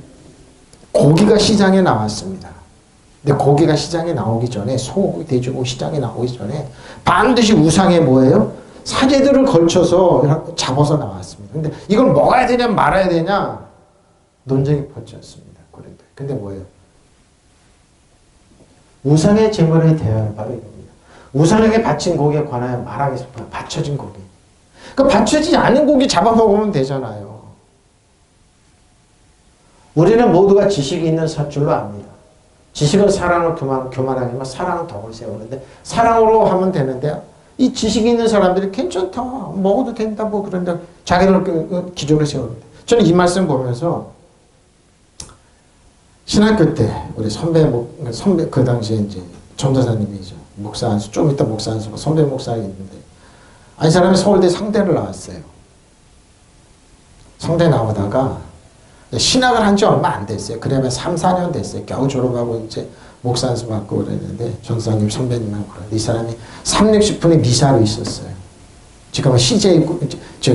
고기가 시장에 나왔습니다. 근데 고기가 시장에 나오기 전에 소고기, 돼지고기 시장에 나오기 전에 반드시 우상에 뭐예요? 사제들을 걸쳐서 잡아서 나왔습니다. 근데 이걸 먹어야 되냐 말아야 되냐 논쟁이 벌어졌습니다. 고린도. 근데 뭐예요? 우상의 제물에 대하여 바로 이겁니다. 우상에게 바친 고기에 관하여 말하겠습니다. 바쳐진 고기. 그러니까 바쳐지지 않은 고기 잡아먹으면 되잖아요. 우리는 모두가 지식이 있는 줄로 압니다. 지식은 사랑을 교만하기만 사랑은 덕을 세우는데 사랑으로 하면 되는데 이 지식이 있는 사람들이 괜찮다. 먹어도 된다. 뭐 그런다. 자기들 기준을 세우는데 저는 이 말씀 보면서 신학교 때 우리 선배 그 당시에 이제 전도사님이죠. 목사 안수 좀 이따 목사 안수 선배 목사가 있는데 이 사람이 서울대 상대를 나왔어요. 상대 나오다가 신학을 한 지 얼마 안 됐어요. 그러면 3, 4년 됐어요. 겨우 졸업하고 이제 목사 안수 받고 그랬는데 전사님 선배님하고 그랬는데 이 사람이 3, 60분이 미사로 있었어요. 지금은 CJ 저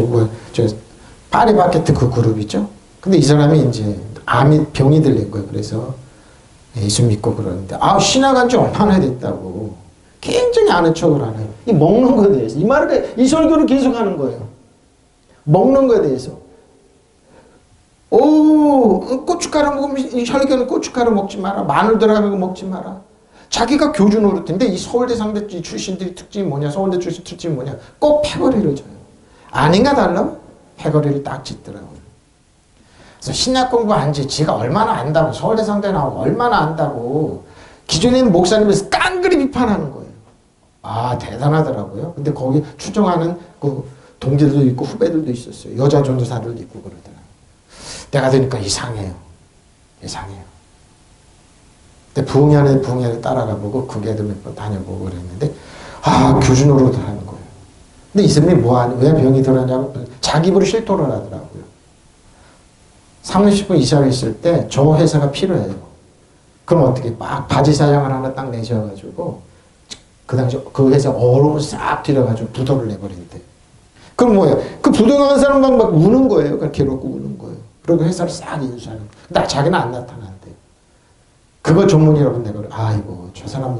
파리바게트 그 그룹 있죠. 근데 이 사람이 이제 암이 병이 들린 거예요. 그래서 예수 믿고 그러는데 신학한 지 얼마나 됐다고 굉장히 아는 척을 하네요. 이 먹는 거에 대해서 이 말을 이 설교를 계속 하는 거예요. 먹는 거에 대해서. 고춧가루 먹으면 이 혈기는 고춧가루 먹지 마라. 마늘 들어가는 거 먹지 마라. 자기가 교주 노릇인데 이 서울대 상대 출신들이 특징이 뭐냐? 서울대 출신 특징이 뭐냐? 꼭 패거리를 줘요. 아닌가 달라? 패거리를 딱 짓더라고요. 그래서 신약 공부 안지 지가 얼마나 안다고 서울대 상대 나오고 얼마나 안다고 기존에 있는 목사님에서 깡그리 비판하는 거예요. 대단하더라고요. 근데 거기 추종하는 그 동지들도 있고 후배들도 있었어요. 여자 전도사들도 있고 그러더라고요. 내가 되니까 이상해요. 근데 부흥회를 따라가 보고 그 애들 몇 번 다녀보고 그랬는데 교주 노릇을 하는 거예요. 근데 이 사람이 왜 병이 들었냐고 자기 입으로 실토를 하더라고요. 30분 이사를 했을 때 저 회사가 필요해요. 그럼 어떻게 막 바지 사장을 하나 딱 내셔가지고 그 당시 그 회사 얼음을 싹 들여가지고 부도를 내버린대. 그럼 뭐예요? 그 부도당한 사람만 막 우는 거예요. 그러니까 괴롭고 우는 거예요. 그리고 회사를 싹 인수하는 거예요. 근데 자기는 안 나타난대요. 그거 전문이라고 내가 아이고 저 사람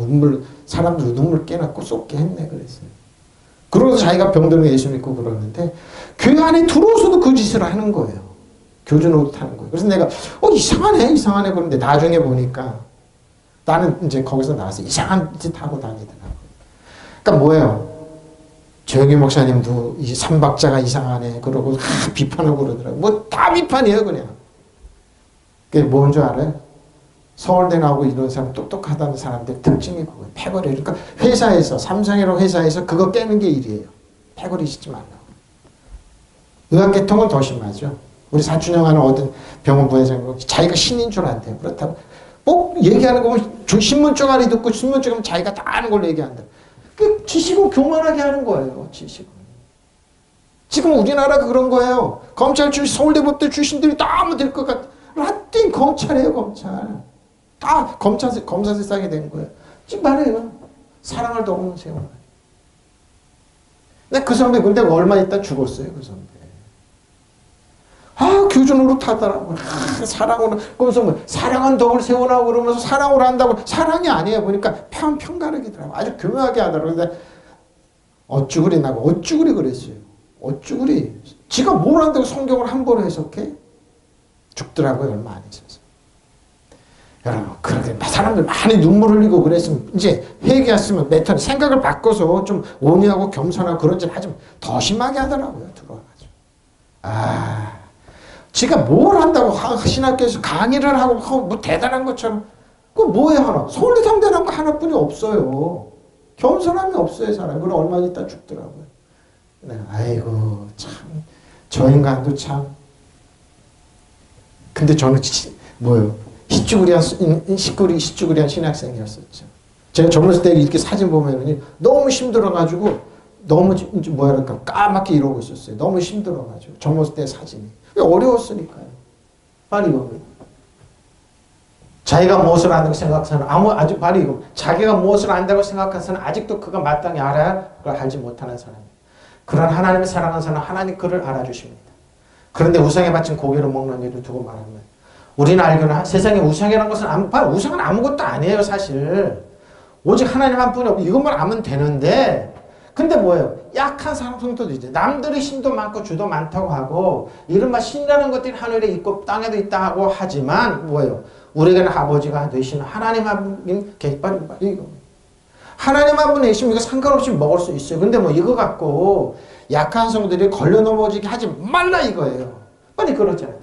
사람들 눈물 깨닫고 쏟게 했네 그랬어요. 그러고서 자기가 병들면 예수 믿고 그러는데 교회 안에 들어오서도 그 짓을 하는 거예요. 교주 노릇 하는 거예요. 그래서 내가 이상하네 그런데 나중에 보니까 나는 이제 거기서 나와서 이상한 짓 하고 다니더라고요. 그러니까 뭐예요? 조영기 목사님도 이 삼박자가 이상하네 그러고 비판하고 그러더라고요. 뭐 다 비판이에요 그냥. 그게 뭔 줄 알아요? 서울대 나오고 이런 사람 똑똑하다는 사람들 특징이 그거예요. 패거리. 그러니까 회사에서 삼성이라고 회사에서 그거 깨는 게 일이에요. 패거리 짓지 말라고. 의학계통은 더 심하죠. 우리 사춘형하는 어떤 병원 부회장 자기가 신인 줄 안대요. 그렇다고 꼭 얘기하는 거 보면 신문 쪼가리 듣고 신문 쪼가리 자기가 다 아는 걸로 얘기한다. 그 지식은 교만하게 하는 거예요. 지식은. 지금 우리나라가 그런 거예요. 검찰 출신 서울대 법대 출신들이 다 하면 될 것 같아. 라틴 검찰이에요. 검찰. 다 검사 세상이 된 거예요. 지금 말해요. 사랑을 더없는 세월. 근데 그 선배 근데 얼마 있다 죽었어요. 그 선배. 교주 노릇하더라고. 사랑으로 그러면서 뭐 사랑은 덕을 세우라고 그러면서 사랑으로 한다고 사랑이 아니에요. 보니까 편가르기더라고. 아주 교묘하게 하더라고. 근데 어쭈구리 나고 어쭈구리 그랬어요. 어쭈구리. 지가 뭘 한다고 성경을 함부로 해석해? 죽더라고요. 얼마 안 있어서. 여러분 그렇게 사람들 많이 눈물 흘리고 그랬으면 이제 회개했으면 메터리 생각을 바꿔서 좀 온유하고 겸손하고 그런 짓 하지 더 심하게 하더라고요. 들어와가지고. 지가 뭘 한다고 신학교에서 강의를 하고 뭐 대단한 것처럼 그거 뭐예요 하나? 서울대 상대라는 거 하나뿐이 없어요. 겸손함이 없어요 사람. 그럼 얼마 있다 죽더라고요. 아이고 참 저 인간도 참. 근데 저는 시쭈구리한 신학생이었었죠. 제가 젊었을 때 이렇게 사진 보면은 너무 힘들어가지고 너무 뭐랄까 까맣게 이러고 있었어요. 너무 힘들어가지고 젊었을 때 사진이 어려웠으니까요. 빨리 이거 자기가 무엇을 안다고 생각해서는 아직 빨리 이거 자기가 무엇을 안다고 생각해서는 아직도 그가 마땅히 알아야 그걸 알지 못하는 사람이에요. 그런 하나님의 사랑하는 사람 하나님 그를 알아주십니다. 그런데 우상에 바친 고기를 먹는 일을 두고 말하면 우리는 알거나 세상에 우상이라는 것은 우상은 아무것도 아니에요 사실. 오직 하나님 한 분이 없고 이것만 알면 되는데 근데 뭐예요? 약한 사람 성도도 있죠. 남들이 신도 많고 주도 많다고 하고 이른바 신이라는 것들이 하늘에 있고 땅에도 있다 하고 하지만 뭐예요? 우리에게는 아버지가 되시는 하나님 한 분인 객발이 이거. 하나님 한 분 계시면 이거 상관없이 먹을 수 있어요. 근데 뭐 이거 갖고 약한 성도들이 걸려 넘어지게 하지 말라 이거예요. 빨리 그러잖아요.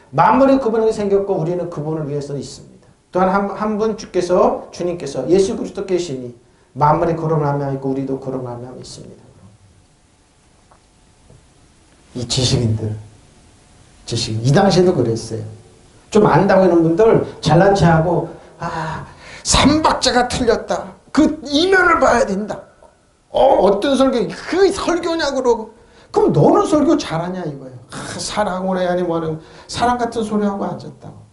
만물이 그분에게 생겼고 우리는 그분을 위해서 있습니다. 또한 한 분 주님께서 예수 그리스도 계시니 만물이 그러나며 있고 우리도 그러나며 있습니다. 이 지식인들 이 당시에도 그랬어요. 좀 안다고 하는 분들 잘난 체하고 삼박자가 틀렸다. 그 이면을 봐야 된다. 어떤 설교 그 설교냐 그러고 그럼 너는 설교 잘하냐 이거예요. 사랑을 해야 하니 뭐하는 사랑 같은 소리하고 앉았다고.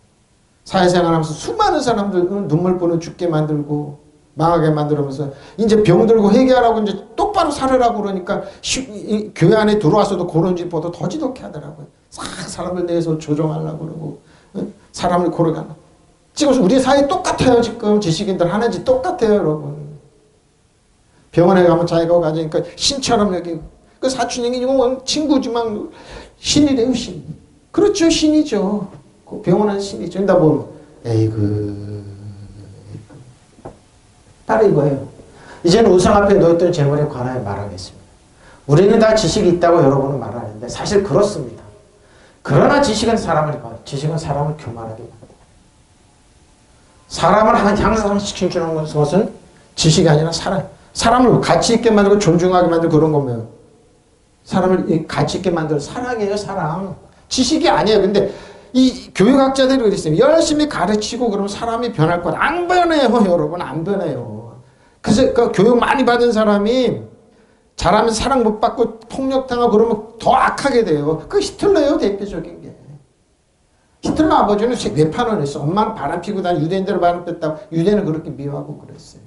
사회생활하면서 수많은 사람들 눈물 보는 죽게 만들고 망하게 만들면서 이제 병들고 회개하라고 이제 똑바로 살으라고 그러니까 교회 안에 들어와서도 그런 짓보다 더 지독해 하더라고요. 사람들 내에서 조종하려고 그러고 사람을 고르가나. 지금 우리 사회 똑같아요. 지금 지식인들 하는 짓 똑같아요, 여러분. 병원에 가면 자기가 가지니까 신처럼 여기 그 사촌형이 이거 친구지만 신이래요, 신. 그렇죠, 신이죠. 그 병원은 신이죠. 그러다 보면 에이그 바로 이거예요. 이제는 우상 앞에 놓였던 재물에 관하여 말하겠습니다. 우리는 다 지식이 있다고 여러분은 말하는데 사실 그렇습니다. 그러나 지식은 사람을 교만하게 만듭니다. 사람을 향상시키는 것은 지식이 아니라 사람을 가치 있게 만들고 존중하게 만들고 그런 거면 사람을 가치 있게 만들 사랑이에요, 사랑. 지식이 아니에요. 근데 이 교육학자들이 그랬어요. 열심히 가르치고 그러면 사람이 변할 것 안 변해요, 여러분. 안 변해요. 그래서 그 교육 많이 받은 사람이 잘하면 사랑 못 받고 폭력당하고 그러면 더 악하게 돼요. 그 히틀러예요, 대표적인 게. 히틀러 아버지는 외판을 했어. 엄마는 바람 피고 난 유대인들을 바람 폈다고 유대인을 그렇게 미워하고 그랬어요.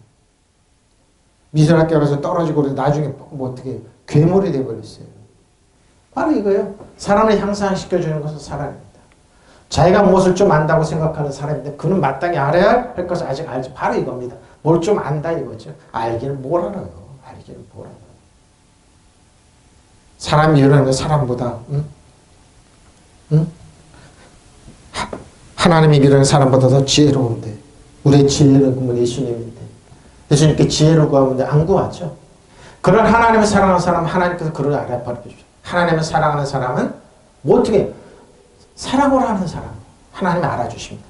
미술학교 가서 떨어지고 그래서 나중에 뭐 어떻게 괴물이 돼버렸어요. 바로 이거예요. 사람을 향상시켜주는 것은 사랑입니다. 자기가 무엇을 좀 안다고 생각하는 사람인데 그는 마땅히 알아야 할 것을 아직 알지. 바로 이겁니다. 뭘 좀 안다 이거죠. 알기는 뭘 알아요. 알기는 뭘 알아요. 사람이 일어나는 건 사람보다 하나님이 일어나는 사람보다 더 지혜로운데 우리의 지혜는 그분 예수님인데 예수님께 지혜를 구하는데 안 구하죠. 그런 하나님을 사랑하는 사람 하나님께서 그를 알아야 바라보십시오. 하나님을 사랑하는 사람은 뭐 어떻게 사랑을 하는 사람 하나님이 알아주십니다.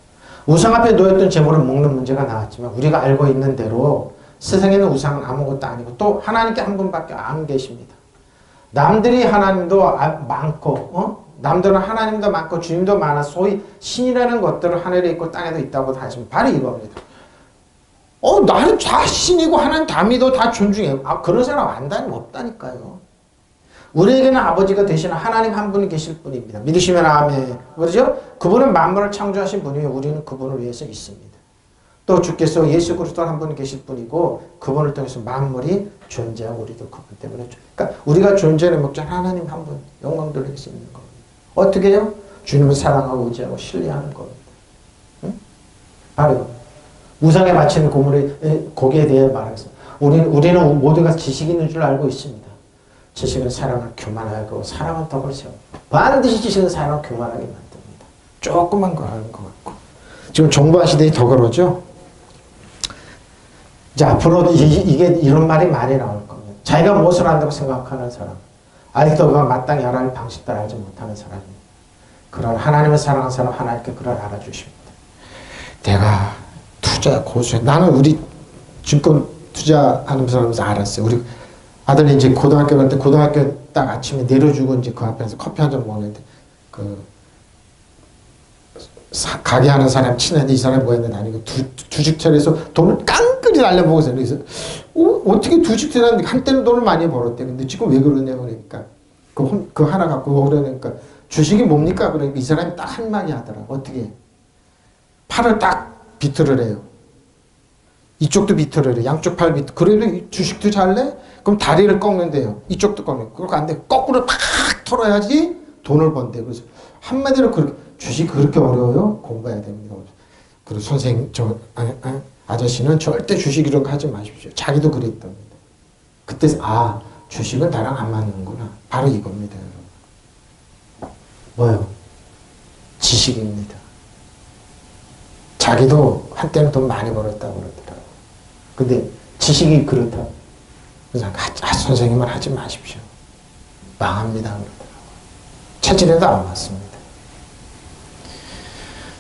우상 앞에 놓였던 재물을 먹는 문제가 나왔지만 우리가 알고 있는 대로 세상에 있는 우상은 아무것도 아니고 또 하나님께 한 분밖에 안 계십니다. 남들이 하나님도 많고 남들은 하나님도 많고 주님도 많아 소위 신이라는 것들은 하늘에 있고 땅에도 있다고 다 하시면 바로 이겁니다. 나는 다 신이고 하나님 다 믿어 다 존중해. 그런 사람 안다니 없다니까요. 우리에게는 아버지가 되시는 하나님 한 분이 계실 뿐입니다. 믿으시면 아멘. 그렇죠? 그분은 만물을 창조하신 분이에요. 우리는 그분을 위해서 있습니다. 또 주께서 예수 그리스도 한 분이 계실 뿐이고 그분을 통해서 만물이 존재하고 우리도 그분 때문에 그러니까 우리가 존재하는 목적 하나님 한 분 영광 돌릴 수 있는 겁니다. 어떻게 해요? 주님을 사랑하고 의지하고 신뢰하는 겁니다. 응? 바로 우상에 바치는 고기에 대해 말하겠습니다. 우리는 모두가 지식이 있는 줄 알고 있습니다. 지식은 사람을 교만하고 사랑은 덕을 세워. 반드시 지식은 사람을 교만하게 만듭니다. 조그만 거 하는 것 같고. 지금 정보화 시대에 더 그러죠? 이제 앞으로 이게 이런 말이 많이 나올 겁니다. 자기가 무엇을 안다고 생각하는 사람. 아직도 그가 마땅히 알아야 할 방식도 알지 못하는 사람입니다. 그런 하나님을 사랑하는 사람 하나님께 그걸 알아주십니다. 내가 투자 고수해. 나는 우리 증권 투자하는 사람에서 알았어요. 우리 아들이 이제 고등학교 갈 때 고등학교 딱 아침에 내려주고 이제 그 앞에서 커피 한 잔 먹는데 가게 하는 사람 친한데 이 사람이 뭐 했는데 아니고 주식처리에서 돈을 깡그리 날려먹어서 그래서 어떻게 주식처리하는데 한때는 돈을 많이 벌었대. 근데 지금 왜 그러냐고 그러니까 그 하나 갖고 그러니까 주식이 뭡니까? 그러니까 이 사람이 딱 한마디 하더라. 어떻게 팔을 딱 비틀을 해요. 이쪽도 비틀을 해요. 양쪽 팔 비틀. 그래도 주식도 잘래? 그럼 다리를 꺾는데요. 이쪽도 꺾는. 그렇게 안 돼. 거꾸로 팍 털어야지 돈을 번대. 그래서 한마디로 그렇게 주식 그렇게 어려워요? 공부해야 됩니다. 그리고 선생님 아저씨는 절대 주식 이런 거 하지 마십시오. 자기도 그랬답니다. 그때 주식은 나랑 안 맞는구나. 바로 이겁니다. 뭐요? 지식입니다. 자기도 한때는 돈 많이 벌었다고 그러더라고요. 근데 지식이 그렇다고. 그래서 선생님은 하지 마십시오. 망합니다. 그러더라고요. 체질에도 안 맞습니다.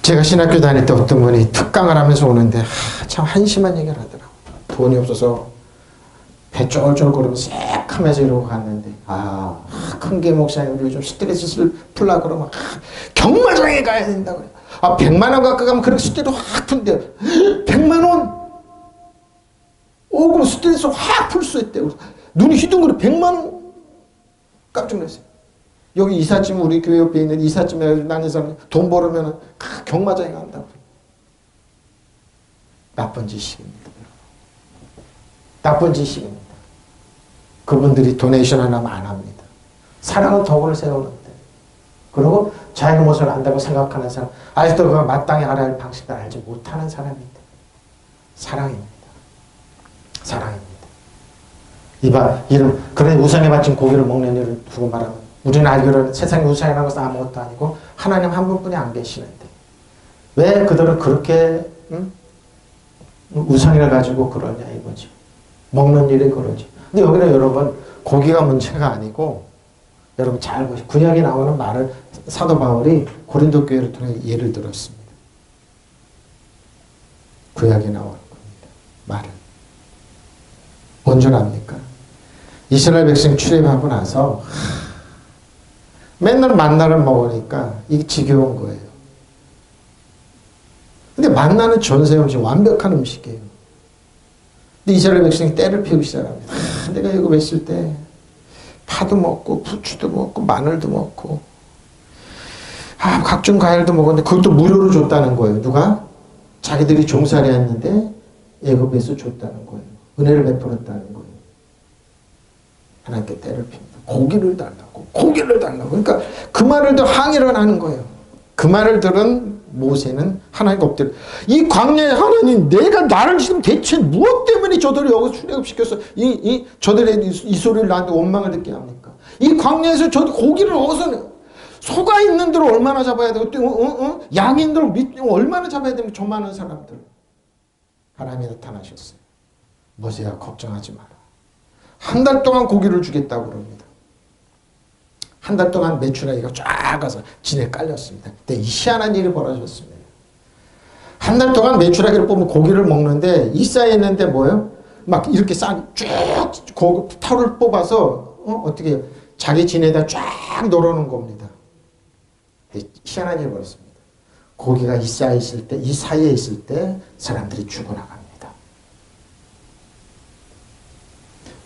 제가 신학교 다닐 때 어떤 분이 특강을 하면서 오는데 참 한심한 얘기를 하더라고요. 돈이 없어서 배 쫄쫄거리면서 새카매서 이러고 갔는데 큰 게 목사님 우리 좀 스트레스를 풀라 그러면 경마장에 가야 된다고 그래요. 100만 원 갖고 가면 그렇게 스트레스 확 푼대요. 100만 원? 그럼 스트레스 확 풀 수 있대요. 눈이 휘둥그레 100만 원? 깜짝 놀랐어요. 여기 이삿짐, 우리 교회 옆에 있는 이삿짐에 나는 사람 돈 벌으면 경마장에 간다고. 나쁜 지식입니다. 나쁜 지식입니다. 그분들이 도네이션 하나만 안 합니다. 사랑은 덕을 세우는데. 그리고 자기의 모습을 안다고 생각하는 사람, 아직도 그가 마땅히 알아야 할 방식을 알지 못하는 사람입니다. 사랑입니다. 사랑입니다. 이봐, 이런, 그래, 우상에 바친 고기를 먹는 일을 두고 말하면, 우리는 알기로는 세상에 우상이라는 것은 아무것도 아니고, 하나님 한 분뿐이 안 계시는데, 왜 그들은 그렇게, 우상을 가지고 그러냐, 이거지. 먹는 일이 그러지. 근데 여기는 여러분, 고기가 문제가 아니고, 여러분 잘 보시고, 구약에 나오는 말을 사도 바울이 고린도 교회를 통해 예를 들었습니다. 구약에 나오는 겁니다. 말을. 뭔 줄 압니까? 이스라엘 백성 출애굽하고 나서 맨날 만나를 먹으니까 이게 지겨운 거예요. 근데 만나는 전세 음식, 완벽한 음식이에요. 근데 이스라엘 백성이 때를 피우기 시작합니다. 내가 이거 했을 때 파도 먹고 부추도 먹고 마늘도 먹고 각종 과일도 먹었는데 그것도 무료로 줬다는 거예요. 누가? 자기들이 종살이 했는데 애굽에서 줬다는 거예요. 은혜를 베풀었다는 거예요. 하나님께 때를 핍니다. 고기를 달라고, 고기를 달라고. 그러니까 그 말을 더 항의를 하는 거예요. 그 말을 들은 모세는 하나님께 엎드려. 이 광야에 하나님, 내가 나를 지금 대체 무엇 때문에 저들을 여기서 출애굽시켜서 저들의 이 소리를 나한테 원망을 듣게 합니까? 이 광야에서 저 고기를 어디서 소가 있는 대로 얼마나 잡아야 되고 양인 대로 얼마나 잡아야 되면 저 많은 사람들. 하나님이 나타나셨어요. 모세야 걱정하지 마라. 한 달 동안 고기를 주겠다고 그럽니다. 한 달 동안 메추라기가 쫙 가서 진에 깔렸습니다. 그때 이 희한한 일이 벌어졌습니다. 한 달 동안 메추라기를 뽑으면 고기를 먹는데 이 사이에 있는데 뭐예요? 막 이렇게 쭉 털을 뽑아서 어떻게 자기 진에다 쫙 놀아놓은 겁니다. 희한한 일이 벌어졌습니다. 고기가 이 사이에 있을 때 사람들이 죽어나갑니다.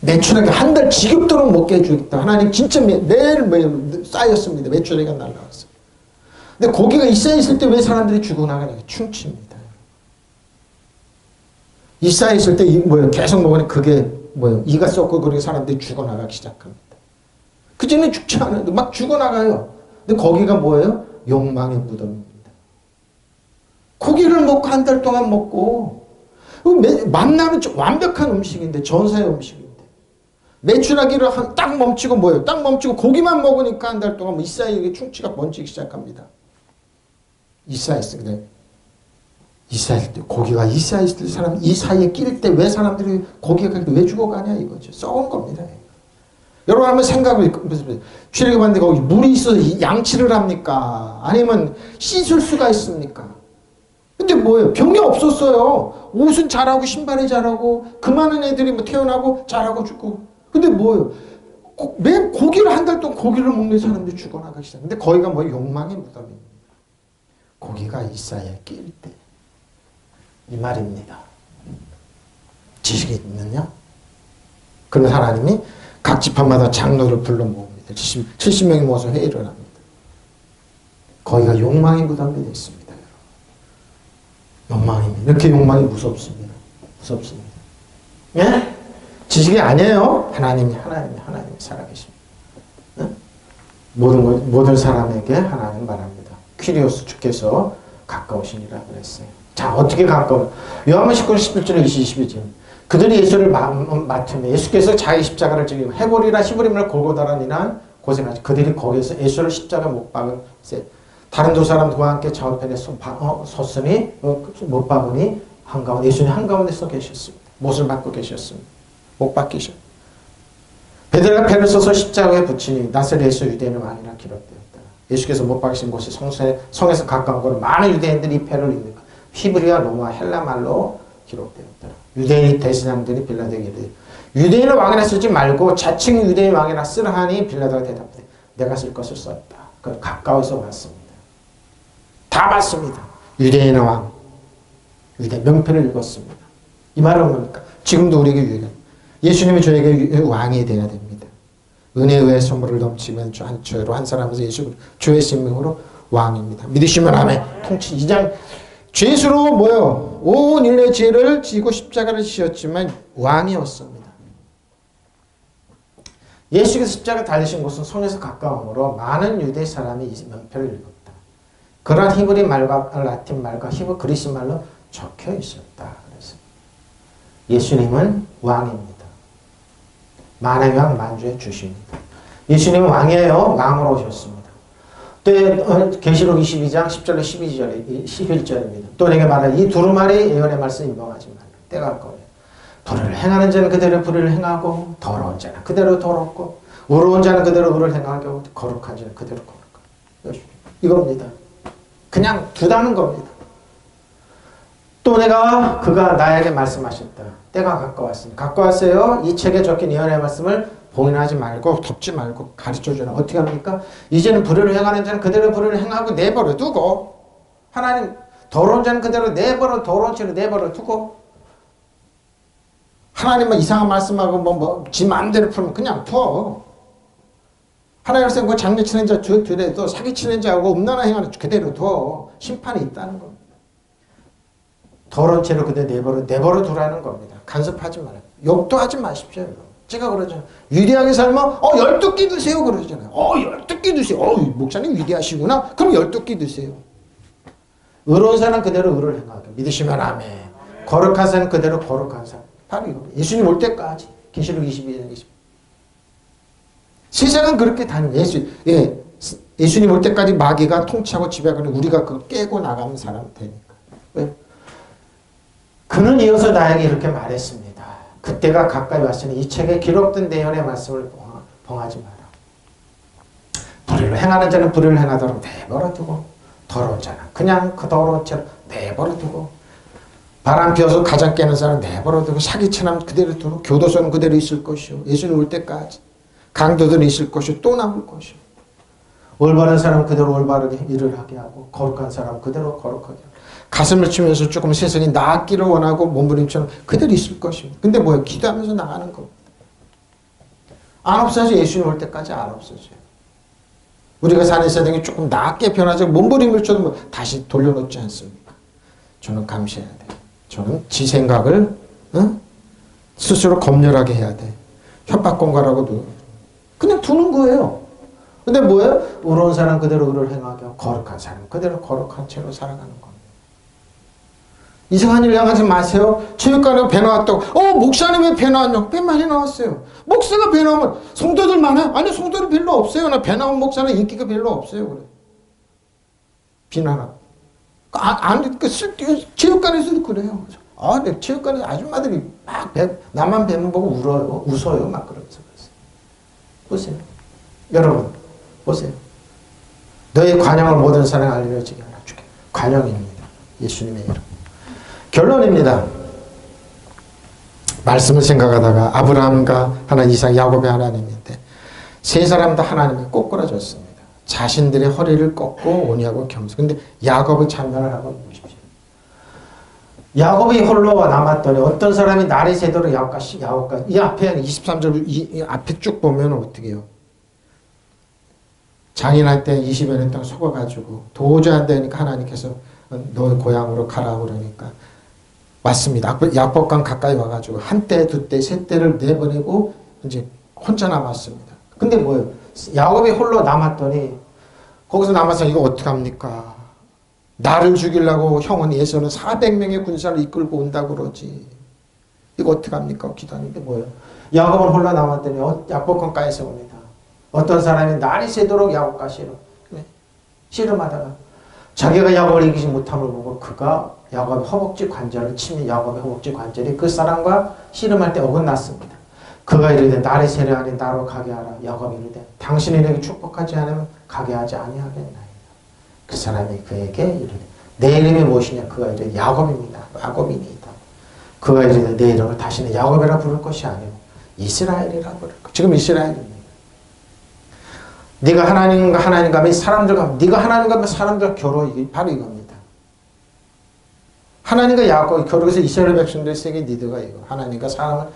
메추라기 한 달 지겹도록 먹게 해주겠다. 하나님 진짜 매일 쌓였습니다. 메추라기가 날라왔어요. 근데 고기가 이 사이에 있을 때 왜 사람들이 죽어나가냐? 충치입니다. 이 사이에 있을 때 계속 먹으니 그게 이가 썩고 그러니 사람들이 죽어나가기 시작합니다. 그전에 죽지 않아도 막 죽어나가요. 근데 거기가 뭐예요? 욕망의 무덤입니다. 고기를 먹고 한 달 동안 먹고 만나는 완벽한 음식인데 전사의 음식인데 메추라기를 딱 멈추고 뭐예요? 딱 멈추고 고기만 먹으니까 한 달 동안 이 사이에 충치가 번지기 시작합니다. 이 사이에 때 고기가 이 사이에 있을 때 사람 이 사이에 낄 때 왜 사람들이 고기가 왜 죽어가냐 이거죠. 썩은 겁니다. 여러분 한번 생각을 해보세요. 출애굽하는데 거기 물이 있어서 양치를 합니까? 아니면 씻을 수가 있습니까? 근데 뭐예요? 병이 없었어요. 옷은 잘하고 신발이 잘하고 그 많은 애들이 태어나고 잘하고 죽고. 근데 뭐예요? 맨 고기를 한 달 동안 고기를 먹는 사람들이 죽어나가기 시작. 근데 거기가 욕망의 무덤입니다. 고기가 이 사이에 낄 때. 이 말입니다. 지식이 있느냐? 그런 하나님이 각 지파마다 장로를 불러 모읍니다. 70명이 모여서 회의를 합니다. 거기가 욕망의 무덤이 되어 있습니다. 욕망입니다. 이렇게 욕망이 무섭습니다. 무섭습니다. 예? 지식이 아니에요. 하나님이 살아계십니다. 예? 모든 사람에게 하나님 말합니다. 퀴리오스 주께서 가까우시니라 그랬어요. 자, 어떻게 가까워? 요한복음 19장 11절에 22절. 그들이 예수를 맡으며 예수께서 자기 십자가를 지금 헤볼이나 히브리말 골고다라니란 고생하죠. 그들이 거기에서 예수를 십자가 못 박으세. 다른 두 사람 그와 함께 좌우편에 섰으니 못 박으니 한가운데 예수님 한가운데 서 계셨습니다. 못을 받고 계셨습니다. 못 박히셨. 베드로가 배를 써서 십자가에 붙이니 나사렛 예수 유대인의 왕이라 기록되었다. 예수께서 못 박히신 곳이 성에서 가까운 곳은 많은 유대인들이 이 패를 입는 것. 히브리와 로마 헬라 말로 기록되었더라. 유대인 대제사장들이 빌라도에게 이르되 유대인의 왕이라 쓰지 말고 자칭 유대인 왕이라 쓰라 하니 빌라도가 대답하되 내가 쓸 것을 썼다. 그걸 가까워서 봤습니다. 다 봤습니다. 유대인의 왕. 유대 명패를 읽었습니다. 이 말은 뭡니까? 지금도 우리에게 유대인. 예수님이 저에게 왕이 되어야 됩니다. 은혜의 선물을 넘치면 저로 한 사람에서 예수 주의 생명으로 왕입니다. 믿으시면 아멘. 통치 2장 죄수로 뭐요? 온 인류의 죄를 지고 십자가를 지셨지만 왕이었습니다. 예수께서 십자가 달리신 곳은 손에서 가까움으로 많은 유대 사람이 이 명패를 읽었다. 그러한 히브리 말과 라틴 말과 히브리 그리스 말로 적혀 있었다. 그래서 예수님은 왕입니다. 만왕의 왕 만주의 주십니다. 예수님은 왕이에요. 왕으로 오셨습니다. 또 계시록 22장 10절로 11절입니다. 또 내게 말하라 이 두루마리 예언의 말씀 임명하지 말라. 때가 갈 거예요. 불의를 행하는 자는 그대로 불의를 행하고 더러운 자는 그대로 더럽고 의로운 자는 그대로 의를 행하고 거룩한 자는 그대로 거룩하고 이겁니다. 그냥 두다는 겁니다. 또 그가 나에게 말씀하셨다. 때가 가까웠으니 가까웠어요. 이 책에 적힌 예언의 말씀을 봉인하지 말고 덮지 말고 가르쳐주라. 어떻게 합니까? 이제는 불의를 행하는 자는 그대로 불의를 행하고 내버려 두고 하나님 더러운 자는 그대로 내버려 더러운 채로 내버려 두고 하나님은 이상한 말씀하고 지 마음대로 풀면 그냥 둬. 하나님께서 그 장례치는 자 두더라도 사기치는 자하고 음란한 행하는 그대로 둬. 심판이 있다는 겁니다. 더러운 채로 그대로 내버려 두라는 겁니다. 간섭하지 말아요. 욕도 하지 마십시오. 제가 그러잖아요. 위대하게 살면 12끼 드세요 그러잖아요. 12끼 드세요. 목사님 위대하시구나. 그럼 12끼 드세요. 의로운 사람 그대로 의를 행하게. 믿으시면 아멘. 거룩한 사람 그대로 거룩한 사람. 바로 이거. 예수님 올 때까지. 계시록 22장 20. 세상은 그렇게 다니는 예수님 올 때까지 마귀가 통치하고 지배하고 우리가 그걸 깨고 나가는 사람 되니까. 왜? 그는 이어서 나에게 이렇게 말했습니다. 그때가 가까이 왔으니 이 책에 기록된 예언의 말씀을 봉하지 마라. 불의를 행하는 자는 불의를 행하도록 내버려 두고 더러운 자는 그냥 그 더러운 채로 내버려 두고 바람 피워서 가장 깨는 사람은 내버려 두고 사기치는 그대로 두고 교도소는 그대로 있을 것이요. 예수님 올 때까지 강도들은 있을 것이요. 또 남을 것이요. 올바른 사람 그대로 올바르게 일을 하게 하고 거룩한 사람 그대로 거룩하게 하고 가슴을 치면서 조금 세상이 나았기를 원하고 몸부림처럼 그대로 있을 것입니다. 근데 뭐예요? 기도하면서 나가는 겁니다. 안 없어져. 예수님 올 때까지 안 없어져요. 우리가 사는 세상이 조금 나았게 변하자 몸부림을 쳐도 다시 돌려놓지 않습니까? 저는 감시해야 돼요. 저는 지 생각을 스스로 검열하게 해야 돼. 협박공갈하고도 그냥 두는 거예요. 근데 뭐예요? 의로운 사람 그대로 의를 행하게 하고 거룩한 사람 그대로 거룩한 채로 살아가는 겁니다. 이상한 일 하지 마세요. 체육관에 배 나왔다고. 목사님 왜 배 나왔냐고. 배 많이 나왔어요. 목사가 배 나오면 성도들 많아요? 아니 성도들 별로 없어요. 나 배 나온 목사는 인기가 별로 없어요. 그래. 비난하고. 체육관에서도 그래요. 체육관에 아줌마들이 막 나만 배만 보고 웃어요. 막 그러면서. 보세요. 여러분 보세요. 너의 관용을 모든 사람에 알려지게 하라 주게. 관용입니다. 예수님의 이름. 결론입니다. 말씀을 생각하다가 아브라함과 하나님, 이삭, 야곱의 하나님인데 세 사람 다 하나님이 꼬꾸라졌습니다. 자신들의 허리를 꺾고 온유하고 겸손. 근데 야곱의 참견을 한번 보십시오. 야곱이 홀로 남았더니 어떤 사람이 날이 새도록 야곱과 이 앞에 23절 이 앞에 쭉 보면 어떻게 해요? 장인할 때 20여 년 동안 속아가지고 도저히 안 되니까 하나님께서 너의 고향으로 가라 그러니까 왔습니다. 야복강 가까이 와가지고 한 때, 두 때, 세 때를 내보내고 이제 혼자 남았습니다. 근데 뭐예요? 야곱이 홀로 남았더니 거기서 남아서 이거 어떡합니까? 나를 죽이려고 형은 예서는 400명의 군사를 이끌고 온다고 그러지. 이거 어떡합니까? 기도하는데 뭐예요? 야곱은 홀로 남았더니 야복강가에서 옵니다. 어떤 사람이 날이 새도록 야곱과 씨름하다가 자기가 야곱을 이기지 못함을 보고 그가 야곱의 허벅지 관절을 치면 야곱의 허벅지 관절이 그 사람과 씨름할 때 어긋났습니다. 그가 이르되 날이 세려하니 나로 가게 하라. 야곱이 이르되 당신이 내게 축복하지 않으면 가게 하지 아니하겠나이다. 그 사람이 그에게 이르되 내 이름이 무엇이냐. 그가 이르되 야곱입니다. 야곱이니이다. 그가 이르되 내 이름을 다시는 야곱이라 부를 것이 아니고 이스라엘이라 부를 것. 지금 이스라엘입니다. 네가 하나님과 사람들과 네가 하나님과 사람들과 겨루. 이게 바로 이겁니다. 하나님과 야곱, 그래서 이스라엘 백성들의 세계 리더가 이거. 하나님과 사람을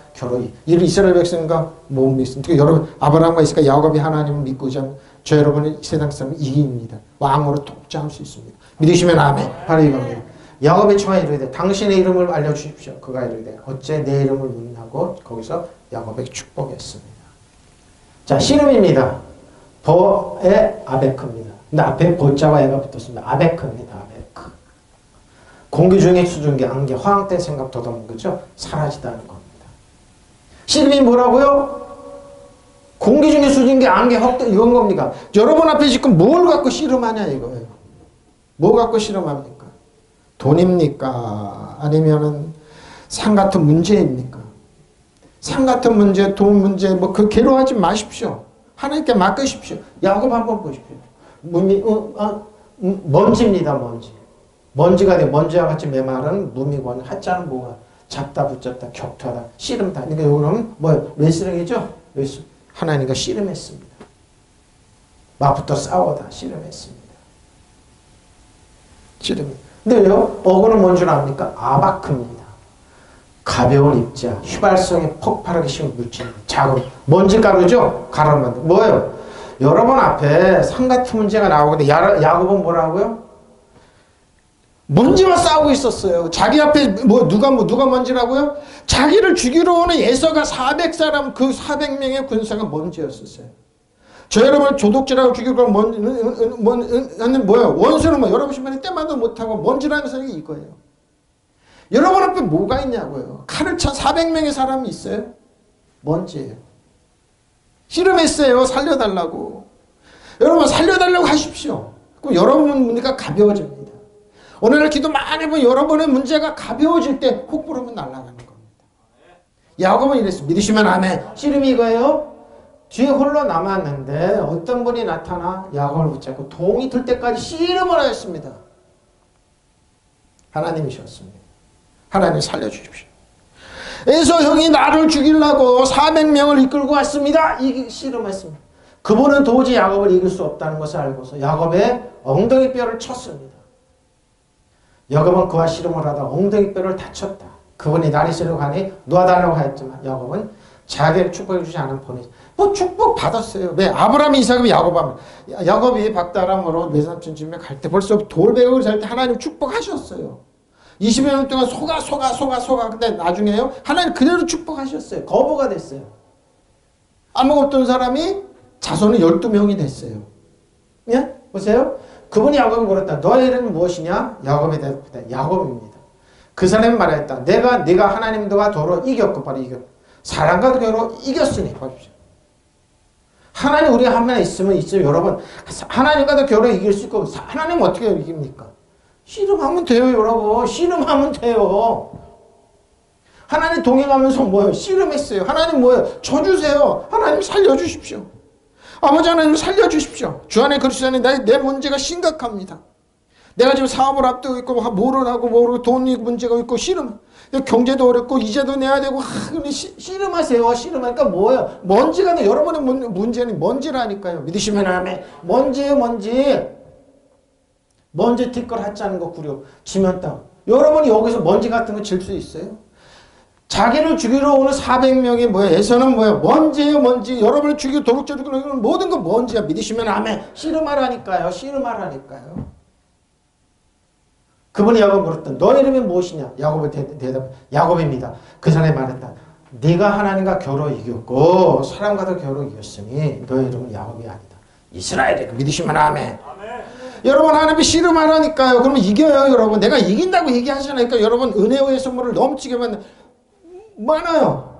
이런 이스라엘 백성과 못 믿습니다. 여러분, 아브라함과 이스가 야곱이 하나님을 믿고자 하면 저 여러분의 세상 사람을 이깁니다. 왕으로 독점할 수 있습니다. 믿으시면 아멘. 바로 이겁니다. 야곱의 청하 이르되 당신의 이름을 알려주십시오. 그가 이르되 어째 내 이름을 묻냐고 거기서 야곱에게 축복했습니다. 자, 씨름입니다. 버의 아베크입니다. 근데 앞에 보자와 애가 붙었습니다. 아베크입니다. 아베크. 공기 중에 수증기, 안개, 화학된 생각 돋아오는 거죠. 사라지다는 겁니다. 씨름이 뭐라고요? 공기 중에 수증기, 안개, 헛된 이건 겁니까? 여러분 앞에 지금 뭘 갖고 씨름하냐 이거예요. 뭐 갖고 씨름합니까? 돈입니까? 아니면은 상 같은 문제입니까? 상 같은 문제, 돈 문제, 뭐 그 괴로워하지 마십시오. 하나님께 맡기십시오. 야곱 한번 보십시오. 먼지입니다, 먼지. 먼지가 돼. 먼지와 같이 메마른 무미권, 하자는 뭐가 잡다, 붙잡다, 격투하다, 씨름다. 그러니까 여기는 뭐예요? 웨슬링이죠? 웨슬. 하나님과 씨름했습니다. 맞붙어 싸워다, 씨름했습니다. 씨름. 근데요, 어그는 뭔 줄 압니까? 아바크입니다. 가벼운 입자, 휘발성에 폭발하기 쉬운 물질, 작은 먼지가루죠? 가루를 만든 뭐예요? 여러분 앞에 상 같은 문제가 나오거든요. 야곱은 뭐라고요? 먼지와 싸우고 있었어요. 자기 앞에 누가 먼지라고요? 자기를 죽이러 오는 에서가 400사람, 그 400명의 군사가 먼지였었어요. 저 여러분 조독질하고 죽이고 하는 뭐예요? 원수는 뭐 여러분 신발에 때만도 못하고 먼지라는 소리가 이거예요. 여러분 앞에 뭐가 있냐고요? 칼을 찬 400명의 사람이 있어요? 먼지예요. 씨름했어요. 살려달라고. 여러분 살려달라고 하십시오. 그럼 여러분 문제가 가벼워집니다. 오늘날 기도 많이 해보면 여러분의 문제가 가벼워질 때 혹부르면 날아가는 겁니다. 야곱은 이랬어요. 믿으시면 아멘. 씨름이 이거예요. 뒤에 홀로 남았는데 어떤 분이 나타나 야곱을 붙잡고 동이 들 때까지 씨름을 하였습니다. 하나님이셨습니다. 하나님 살려주십시오. 에서 형이 나를 죽이려고 400명을 이끌고 왔습니다. 씨름했습니다. 그분은 도저히 야곱을 이길 수 없다는 것을 알고서 야곱의 엉덩이 뼈를 쳤습니다. 야곱은 그와 씨름을 하다 엉덩이 뼈를 다쳤다. 그분이 날이 새려가니 놓아달라고 하였지만 야곱은 자기를 축복해 주지 않은 본이 뭐 축복 받았어요. 왜? 아브라함이 이삭이 야곱이 박다람으로 메사침쯤에 갈 때 벌써 돌배역을 살 때 하나님 축복하셨어요. 20여 년 동안 속아. 근데 나중에요. 하나님 그대로 축복하셨어요. 거부가 됐어요. 아무것도 없던 사람이 자손은 12명이 됐어요. 예? 보세요. 그분이 야곱이 물었다. 너의 이름은 무엇이냐? 야곱이 대답했다. 야곱입니다. 그 사람이 말했다. 네가 하나님과 도로 이겼고 바로 이겼. 사람과 도로 이겼으니 보십시오. 하나님 우리가 하나 있으면 여러분 하나님과도 겨루 이길 수 있고 하나님 어떻게 이깁니까? 씨름하면 돼요 여러분. 씨름하면 돼요. 하나님 동행하면서 뭐예요? 씨름했어요. 하나님 뭐예요? 져주세요. 하나님 살려주십시오. 아버지 하나님 살려주십시오. 주 안에 그리스도 안에 내 문제가 심각합니다. 내가 지금 사업을 앞두고 있고 뭐를 하고 돈이 문제가 있고 씨름. 경제도 어렵고 이자도 내야 되고 씨름하세요. 씨름하니까 뭐예요? 먼지가 돼. 여러분의 문제는 먼지라니까요. 믿으시면 아멘. 먼지예요 먼지. 먼지 티끌 하자는 거 구려. 지면 땅. 여러분이 여기서 먼지 같은 거 질 수 있어요? 자기를 죽이러 오는 400명이 뭐예요? 에서는 뭐예요? 먼지예요 먼지. 여러분을 죽이고 도둑질 죽이는 모든 건 먼지야. 믿으시면 아멘. 씨름하라니까요. 씨름하라니까요. 그분이 야곱을 물었다. 너의 이름이 무엇이냐? 야곱을 대답. 야곱입니다. 그 사람이 말했다. 네가 하나님과 겨루 이겼고 사람과도 겨루 이겼으니 너의 이름은 야곱이 아니다. 이스라엘이다. 믿으시면 아멘. 여러분 하나님이 씨름하라니까요. 그러면 이겨요 여러분. 내가 이긴다고 얘기하시니까 여러분 은혜의 선물을 넘치게 많아요.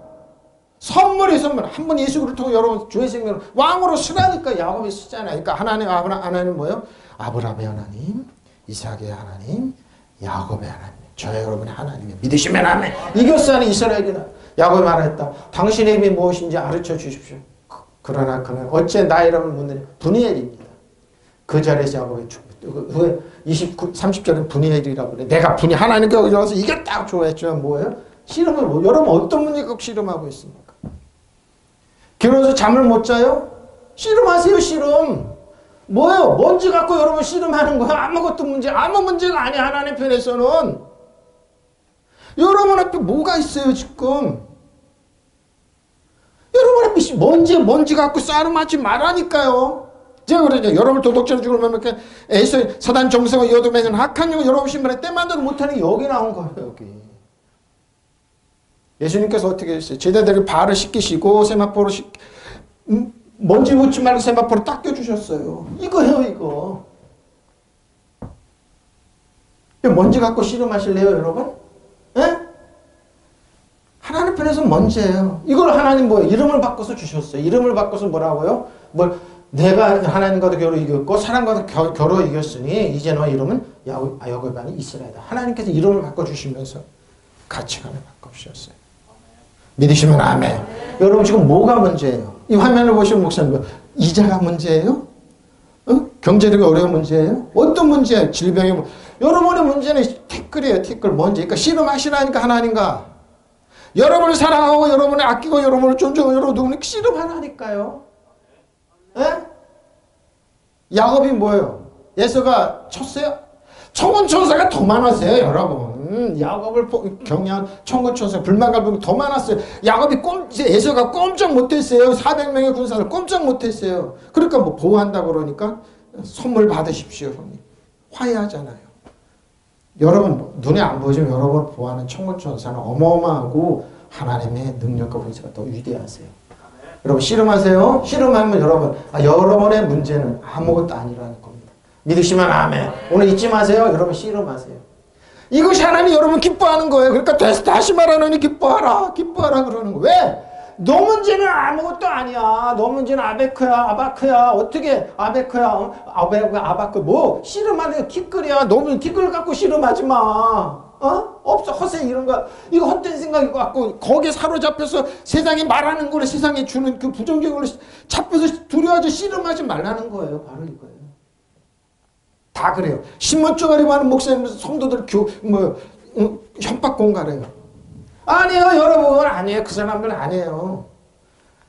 선물이 선물. 한 번 예수 그리스도를 통해 여러분 주의 생명을 왕으로 쓰라니까 야곱이 쓰잖아요. 그러니까 하나님 뭐예요? 아브라함의 하나님, 이삭의 하나님, 야곱의 하나님. 저 여러분의 하나님이 믿으시면 아멘. 이겼으니 이스라엘이다. 야곱이 말했다. 당신의 이름이 무엇인지 가르쳐 주십시오. 그러나 그는 어째 나의 이름을 묻느냐. 브니엘입니다. 그 자리에서 야곱의 30절은 브니엘이라고 그래. 내가 하나님께 와서 이겼다고 좋아했지만 뭐예요? 씨름을 여러분 어떤 분이 꼭 씨름하고 있습니까? 결혼해서 잠을 못 자요? 씨름하세요 씨름. 뭐예요? 먼지 갖고 여러분 씨름하는 거야. 아무 문제가 아니야. 하나님 편에서는. 여러분 앞에 뭐가 있어요 지금? 여러분 앞에 먼지 갖고 싸움하지 말라니까요. 제가 그러죠. 여러분 도덕적으로 죽으면 이렇게 에서 사단 정성을 이어두면 악한 영을 여러분 신발에 때만도 못하는 여기 나온 거예요. 여기. 예수님께서 어떻게 했어요? 제자들이 발을 씻기시고 세마포로 먼지 묻지 말고 세마포로 닦여주셨어요. 이거예요 이거. 먼지 갖고 씨름하실래요 여러분? 예? 하나님 편에서 먼지예요. 이걸 하나님 뭐예요? 이름을 바꿔서 주셨어요. 이름을 바꿔서 뭐라고요? 내가 하나님과도 겨루 이겼고 사람과도 겨루 이겼으니 이제 너 이름은 야곱이 아닌 이스라엘이다. 하나님께서 이름을 바꿔주시면서 가치관을 바꿔주셨어요. 믿으시면 아멘. 여러분 지금 뭐가 문제예요? 이 화면을 보시면 목사님 이자가 문제예요? 경제력이 어려운 문제예요? 어떤 문제예요? 질병의 문제. 여러분의 문제는 티끌이에요. 티끌 먼지. 그러니까 씨름하시라니까 하나님과 여러분을 사랑하고 여러분을 아끼고 여러분을 존중하고 여러분 누구는 씨름하라니까요. 예? 야곱이 뭐예요? 에서가 쳤어요? 천군천사가 더 많았어요 여러분. 야곱을 경외한 천군천사 불만갈등이 더 많았어요. 야곱이 에서가 꼼짝 못했어요. 400명의 군사를 꼼짝 못했어요. 그러니까 뭐 보호한다고 그러니까 선물 받으십시오 형님. 화해하잖아요. 여러분 눈에 안 보이지만 여러분 보호하는 천군천사는 어마어마하고 하나님의 능력과 권세가 더 위대하세요. 여러분 씨름하세요. 씨름하면 여러분의 문제는 아무것도 아니라는 겁니다. 믿으시면 아멘. 오늘 잊지 마세요. 여러분 씨름하세요. 이것이 하나님 여러분 기뻐하는 거예요. 그러니까 다시 말하노니 기뻐하라. 기뻐하라 그러는 거예요. 왜? 너 문제는 아무것도 아니야. 너 문제는 아바크야. 어떻게 아베크야? 아바크 뭐? 씨름하는 티끌이야. 너는 티끌 갖고 씨름하지 마. 없어. 허세 이런 거. 이거 헛된 생각인 것 같고 거기에 사로잡혀서 세상이 말하는 거를 세상에 주는 그 부정적인 걸로 잡혀서 두려워하지 씨름하지 말라는 거예요. 바로 이거예요. 다 그래요. 신문 쪼가리 많은 목사님 성도들 협박 공갈해요. 아니에요 여러분. 아니에요. 그 사람들은 아니에요.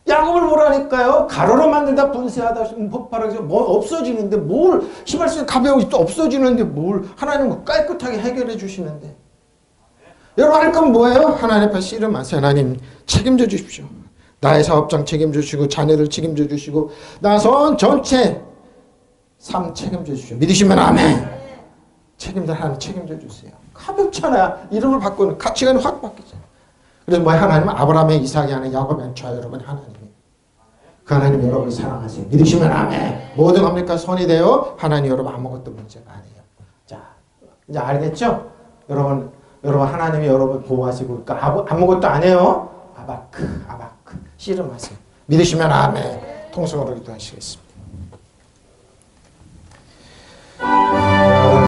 야곱을 뭐라니까요? 가로로 만들다 분쇄하다 폭발하면서 뭐 없어지는데 뭘 시발스 가벼워 또 없어지는데 뭘 하나님은 깨끗하게 해결해 주시는데 여러분 할 건 뭐예요? 하나님 앞에 씨름하세요. 하나님 책임져 주십시오. 나의 사업장 책임져 주시고 자녀들 책임져 주시고 나선 전체 삶 책임져 주십시오. 믿으시면 아멘. 책임자 하나님 책임져 주세요. 가볍잖아요. 이름을 바꾸는 가치관이 확 바뀌잖아요. 그래서 뭐야? 하나님은 아브라함의 이삭이 아닌 야곱의 안초아 여러분 하나님이 그 하나님 여러분을 사랑하세요. 믿으시면 아멘. 모든 겁니까? 선이 되어 하나님 여러분 아무것도 문제가 아니에요. 자 이제 알겠죠? 여러분 하나님이 여러분 보호하시고 그러니까 아무것도 아니에요. 아바크 씨름하세요. 믿으시면 아멘. 통성으로 기도하시겠습니다.